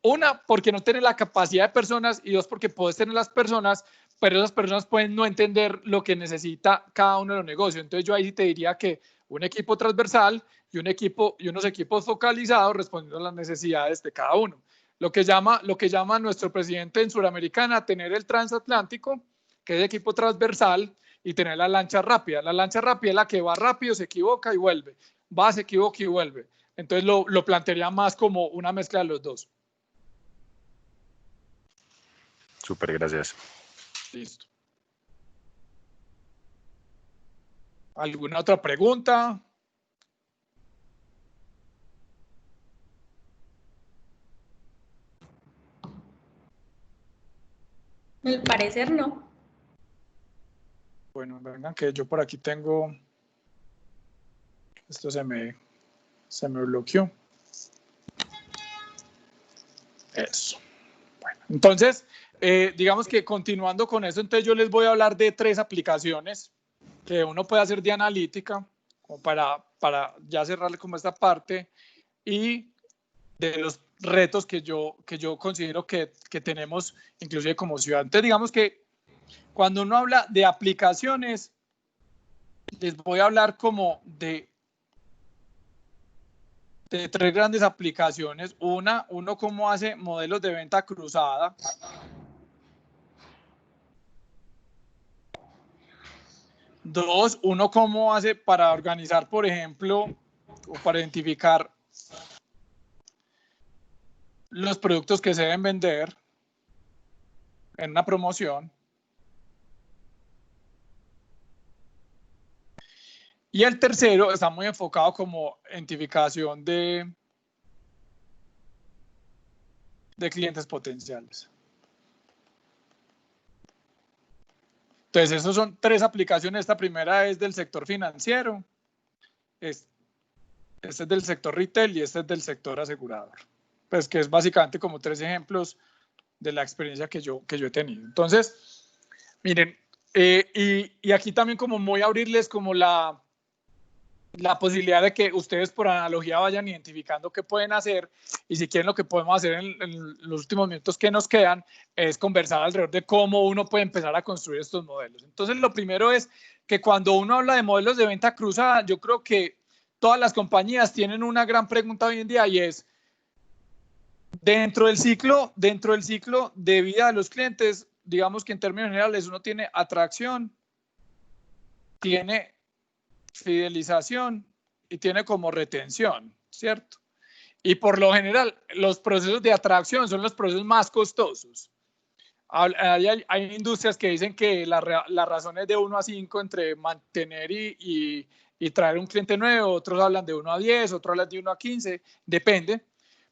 Speaker 2: Una, porque no tienes la capacidad de personas, y dos, porque puedes tener las personas, pero esas personas pueden no entender lo que necesita cada uno de los negocios. Entonces yo ahí sí te diría que un equipo transversal y unos equipos focalizados respondiendo a las necesidades de cada uno. Lo que llama nuestro presidente en Suramericana tener el transatlántico, que es equipo transversal, y tener la lancha rápida. La lancha rápida es la que va rápido, se equivoca y vuelve. Va, se equivoca y vuelve. Entonces lo plantearía más como una mezcla de los dos.
Speaker 4: Súper, gracias.
Speaker 2: Listo. ¿Alguna otra pregunta?
Speaker 1: Al parecer no.
Speaker 2: Bueno, vengan que yo por aquí tengo, esto se me bloqueó. Eso. Bueno, entonces, digamos que continuando con eso, entonces yo les voy a hablar de 3 aplicaciones que uno puede hacer de analítica, como para ya cerrarle como esta parte, y de los retos que yo considero que tenemos inclusive como ciudad. Entonces, digamos que cuando uno habla de aplicaciones, les voy a hablar como de 3 grandes aplicaciones. Uno cómo hace modelos de venta cruzada. Dos, uno cómo hace para organizar, por ejemplo, o para identificar los productos que se deben vender en una promoción. Y el tercero está muy enfocado como identificación de clientes potenciales. Entonces, esas son 3 aplicaciones. Esta primera es del sector financiero, este es del sector retail y este es del sector asegurador. Pues que es básicamente como 3 ejemplos de la experiencia que yo he tenido. Entonces, miren, y aquí también como voy a abrirles como la posibilidad de que ustedes por analogía vayan identificando qué pueden hacer, y si quieren lo que podemos hacer en los últimos minutos que nos quedan es conversar alrededor de cómo uno puede empezar a construir estos modelos. Entonces, lo primero es que cuando uno habla de modelos de venta cruzada, yo creo que todas las compañías tienen una gran pregunta hoy en día, y es, dentro del ciclo de vida de los clientes, digamos que en términos generales uno tiene atracción, tiene fidelización y tiene como retención, ¿cierto? Y por lo general, los procesos de atracción son los procesos más costosos. Hay industrias que dicen que la razón es de 1 a 5 entre mantener y traer un cliente nuevo, otros hablan de 1 a 10, otros hablan de 1 a 15, depende.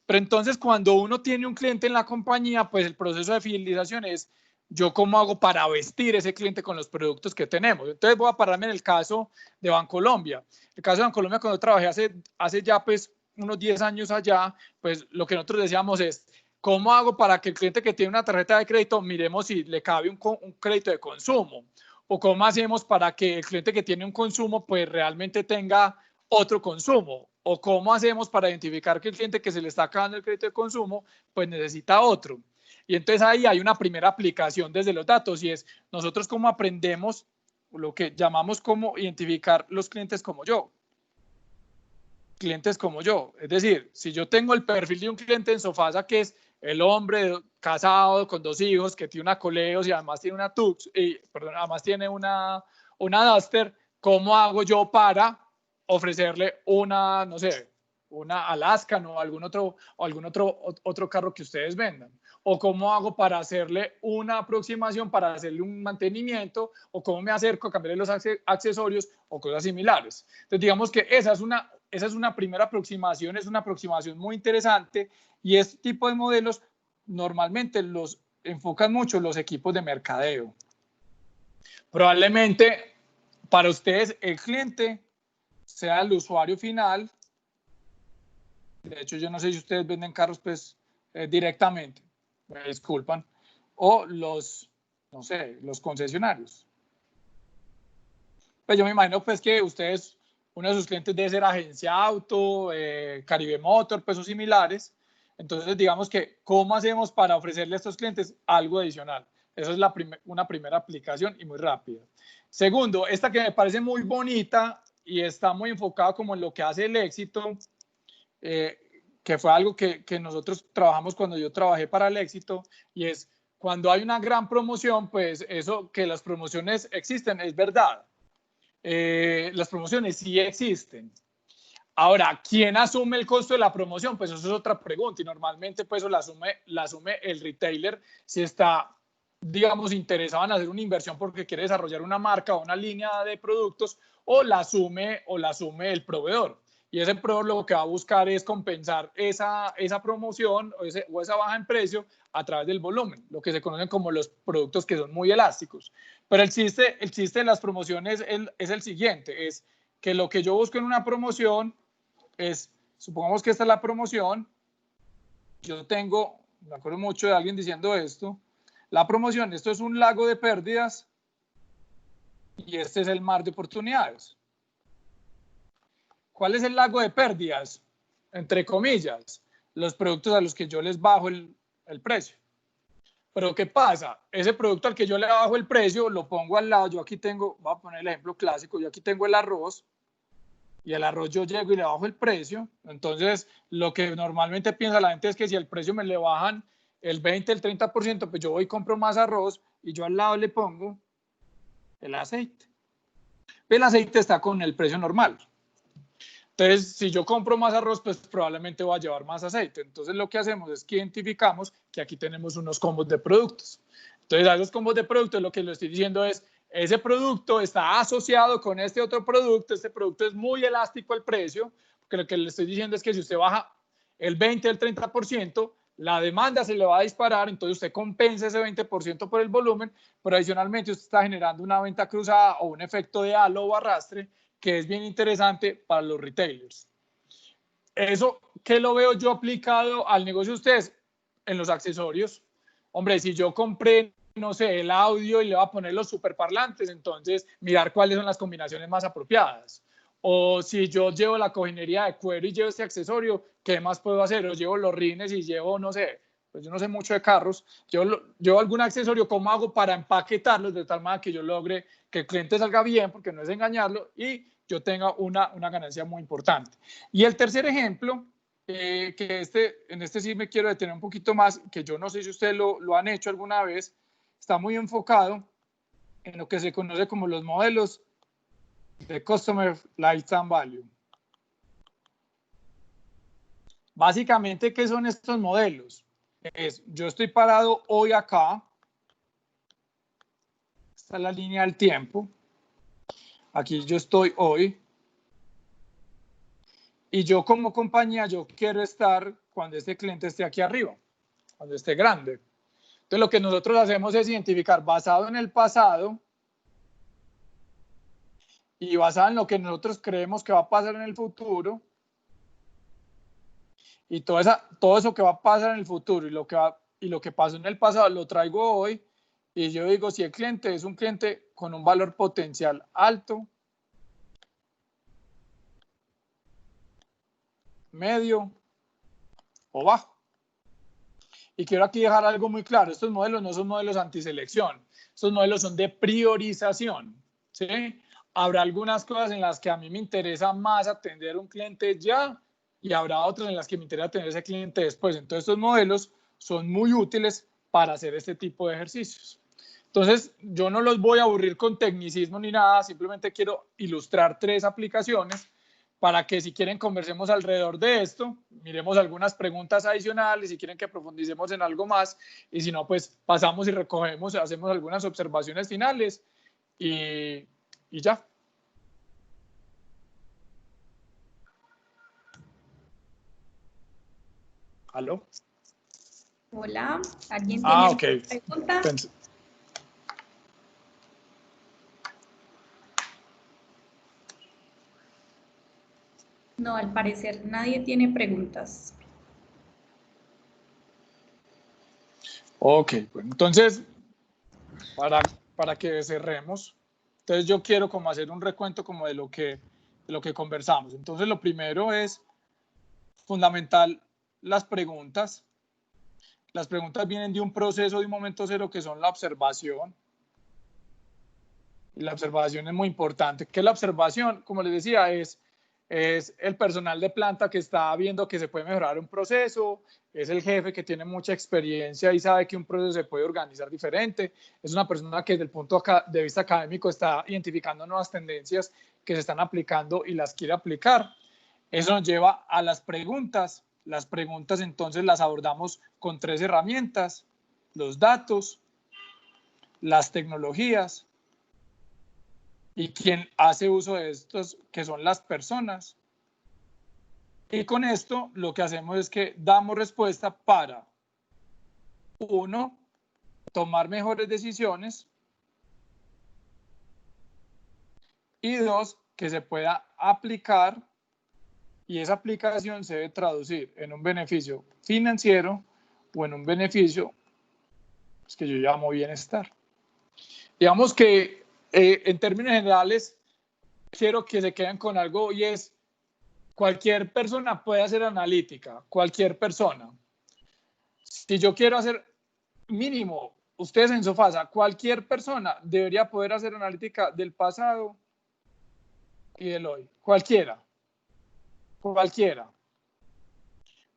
Speaker 2: Pero entonces, cuando uno tiene un cliente en la compañía, pues el proceso de fidelización es, ¿yo cómo hago para vestir ese cliente con los productos que tenemos? Entonces, voy a pararme en el caso de Bancolombia. El caso de Bancolombia, cuando trabajé hace ya pues unos 10 años allá, pues lo que nosotros decíamos es, ¿cómo hago para que el cliente que tiene una tarjeta de crédito, miremos si le cabe un crédito de consumo? ¿O cómo hacemos para que el cliente que tiene un consumo, pues realmente tenga otro consumo? ¿O cómo hacemos para identificar que el cliente que se le está acabando el crédito de consumo, pues necesita otro? Y entonces ahí hay una primera aplicación desde los datos, y es nosotros cómo aprendemos lo que llamamos como identificar los clientes como yo. Clientes como yo. Es decir, si yo tengo el perfil de un cliente en Sofasa, que es el hombre casado con 2 hijos, que tiene una Coleos y además tiene una Tux, además tiene una Duster, ¿cómo hago yo para ofrecerle una, no sé, una Alaska, ¿no? algún otro carro que ustedes vendan? ¿O cómo hago para hacerle una aproximación, para hacerle un mantenimiento? ¿O cómo me acerco a cambiarle los accesorios o cosas similares? Entonces, digamos que esa es una primera aproximación, es una aproximación muy interesante, y este tipo de modelos normalmente los enfocan mucho los equipos de mercadeo. Probablemente para ustedes el cliente sea el usuario final. De hecho, yo no sé si ustedes venden carros pues directamente, me disculpan, o los concesionarios. Pues yo me imagino pues que ustedes, uno de sus clientes debe ser Agencia Auto, Caribe Motor, pues o similares. Entonces, digamos que, ¿cómo hacemos para ofrecerle a estos clientes algo adicional? Esa es una primera aplicación y muy rápida. Segundo, esta que me parece muy bonita y está muy enfocada como en lo que hace el éxito, que fue algo que nosotros trabajamos cuando yo trabajé para el éxito, y es cuando hay una gran promoción, pues eso, que las promociones existen, es verdad. Las promociones sí existen. Ahora, ¿quién asume el costo de la promoción? Pues eso es otra pregunta, y normalmente pues eso la asume el retailer si está, digamos, interesado en hacer una inversión porque quiere desarrollar una marca o una línea de productos, o la asume el proveedor. Y ese proveedor lo que va a buscar es compensar esa promoción o esa baja en precio a través del volumen, lo que se conocen como los productos que son muy elásticos. Pero el chiste de las promociones es el siguiente, es que lo que yo busco en una promoción es, supongamos que esta es la promoción, me acuerdo mucho de alguien diciendo esto, la promoción, esto es un lago de pérdidas y este es el mar de oportunidades. ¿Cuál es el lago de pérdidas? Entre comillas, los productos a los que yo les bajo el precio. Pero ¿qué pasa? Ese producto al que yo le bajo el precio, lo pongo al lado. Yo aquí tengo, voy a poner el ejemplo clásico, yo aquí tengo el arroz, y el arroz yo llego y le bajo el precio. Entonces, lo que normalmente piensa la gente es que si el precio me le bajan el 20, el 30%, pues yo voy y compro más arroz y yo al lado le pongo el aceite. El aceite está con el precio normal. Entonces, si yo compro más arroz, pues probablemente voy a llevar más aceite. Entonces, lo que hacemos es que identificamos que aquí tenemos unos combos de productos. Entonces, a esos combos de productos lo que le estoy diciendo es, ese producto está asociado con este otro producto, este producto es muy elástico al precio, porque lo que le estoy diciendo es que si usted baja el 20, el 30%, la demanda se le va a disparar, entonces usted compensa ese 20% por el volumen, pero adicionalmente usted está generando una venta cruzada o un efecto de halo o arrastre que es bien interesante para los retailers. Eso, ¿qué lo veo yo aplicado al negocio de ustedes? En los accesorios. Hombre, si yo compré, no sé, el audio y le voy a poner los superparlantes, entonces mirar cuáles son las combinaciones más apropiadas. O si yo llevo la cojinería de cuero y llevo este accesorio, ¿qué más puedo hacer? O llevo los rines y llevo, no sé, pues yo no sé mucho de carros, llevo algún accesorio, ¿cómo hago para empaquetarlos de tal manera que yo logre que el cliente salga bien, porque no es engañarlo, y yo tenga una ganancia muy importante? Y el tercer ejemplo, que en este sí me quiero detener un poquito más, que yo no sé si ustedes lo han hecho alguna vez, está muy enfocado en lo que se conoce como los modelos de Customer Lifetime Value. Básicamente, ¿qué son estos modelos? Yo estoy parado hoy acá, esta es la línea del tiempo, aquí yo estoy hoy, y yo como compañía, yo quiero estar cuando este cliente esté aquí arriba, cuando esté grande. Entonces, lo que nosotros hacemos es identificar basado en el pasado y basado en lo que nosotros creemos que va a pasar en el futuro, y todo eso que va a pasar en el futuro y lo que pasó en el pasado lo traigo hoy, y yo digo si el cliente es un cliente con un valor potencial alto, medio o bajo. Y quiero aquí dejar algo muy claro, estos modelos no son modelos antiselección, estos modelos son de priorización, ¿sí? Habrá algunas cosas en las que a mí me interesa más atender a un cliente ya, y habrá otras en las que me interesa atender a ese cliente después. Entonces, estos modelos son muy útiles para hacer este tipo de ejercicios. Entonces, yo no los voy a aburrir con tecnicismo ni nada, simplemente quiero ilustrar 3 aplicaciones para que si quieren conversemos alrededor de esto, miremos algunas preguntas adicionales, si quieren que profundicemos en algo más, y si no, pues pasamos y recogemos, hacemos algunas observaciones finales y ya. ¿Aló?
Speaker 1: Hola, ¿alguien tiene alguna pregunta? No, al parecer nadie tiene preguntas.
Speaker 2: Ok, pues entonces, para que cerremos, entonces yo quiero como hacer un recuento como de lo que conversamos. Entonces, lo primero es fundamental las preguntas. Las preguntas vienen de un proceso, de un momento cero, que son la observación. Y la observación es muy importante. ¿Qué es la observación? Como les decía, es el personal de planta que está viendo que se puede mejorar un proceso, es el jefe que tiene mucha experiencia y sabe que un proceso se puede organizar diferente, es una persona que desde el punto de vista académico está identificando nuevas tendencias que se están aplicando y las quiere aplicar. Eso nos lleva a las preguntas. Las preguntas entonces las abordamos con 3 herramientas: los datos, las tecnologías y quien hace uso de estos, que son las personas. Y con esto lo que hacemos es que damos respuesta para, 1, tomar mejores decisiones, y 2, que se pueda aplicar, y esa aplicación se debe traducir en un beneficio financiero o en un beneficio que yo llamo bienestar. Digamos que en términos generales quiero que se queden con algo, y es: cualquier persona puede hacer analítica, cualquier persona. Si yo quiero hacer mínimo, ustedes en Sofasa, cualquier persona debería poder hacer analítica del pasado y del hoy. Cualquiera.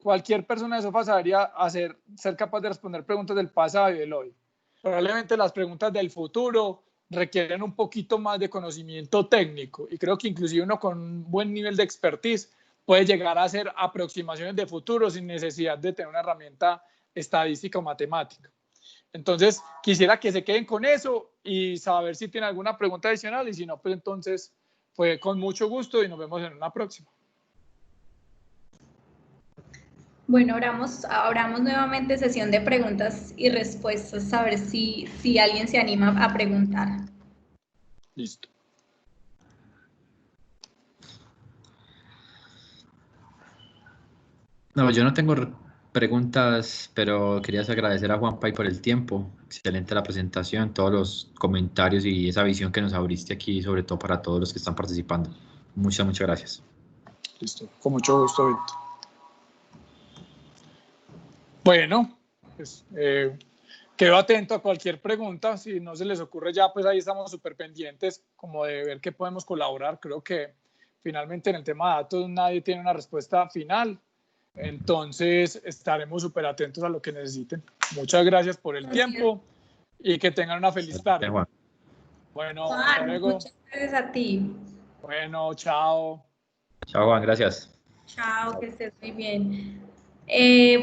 Speaker 2: Cualquier persona de Sofasa debería ser capaz de responder preguntas del pasado y del hoy. Probablemente las preguntas del futuro requieren un poquito más de conocimiento técnico, y creo que inclusive uno con un buen nivel de expertise puede llegar a hacer aproximaciones de futuro sin necesidad de tener una herramienta estadística o matemática. Entonces, quisiera que se queden con eso y saber si tienen alguna pregunta adicional, y si no, pues entonces fue con mucho gusto y nos vemos en una próxima.
Speaker 1: Bueno, abramos nuevamente sesión de preguntas y respuestas, a ver si alguien se anima a preguntar.
Speaker 2: Listo.
Speaker 3: No, yo no tengo preguntas, pero quería agradecer a Juan Pay por el tiempo. Excelente la presentación, todos los comentarios y esa visión que nos abriste aquí, sobre todo para todos los que están participando. Muchas, muchas gracias.
Speaker 2: Listo, con mucho gusto, Víctor. Bueno, pues quedo atento a cualquier pregunta. Si no se les ocurre ya, pues ahí estamos súper pendientes como de ver qué podemos colaborar. Creo que finalmente en el tema de datos nadie tiene una respuesta final. Entonces estaremos súper atentos a lo que necesiten. Muchas gracias por el tiempo y que tengan una feliz tarde. Bueno,
Speaker 1: Juan,
Speaker 2: hasta luego.
Speaker 1: muchas gracias a ti.
Speaker 2: Bueno, chao.
Speaker 3: Chao, Juan, gracias.
Speaker 1: Chao, que estés muy bien.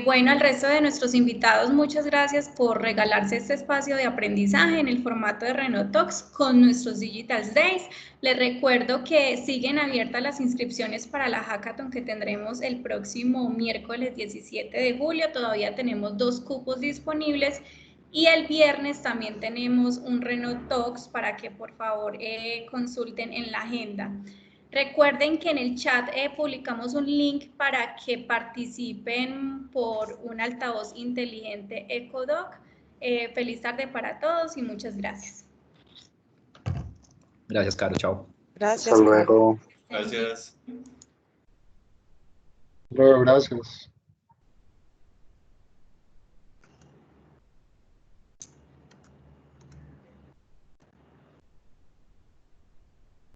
Speaker 1: Bueno, al resto de nuestros invitados, muchas gracias por regalarse este espacio de aprendizaje en el formato de Renault Talks con nuestros Digital Days. Les recuerdo que siguen abiertas las inscripciones para la hackathon que tendremos el próximo miércoles 17 de julio. Todavía tenemos 2 cupos disponibles. Y el viernes también tenemos un Renault Talks para que por favor consulten en la agenda. Recuerden que en el chat publicamos un link para que participen por un altavoz inteligente EcoDoc. Feliz tarde para todos y muchas gracias.
Speaker 3: Gracias, Caro. Chao.
Speaker 6: Gracias. Hasta luego.
Speaker 7: Gracias.
Speaker 6: Luego, gracias.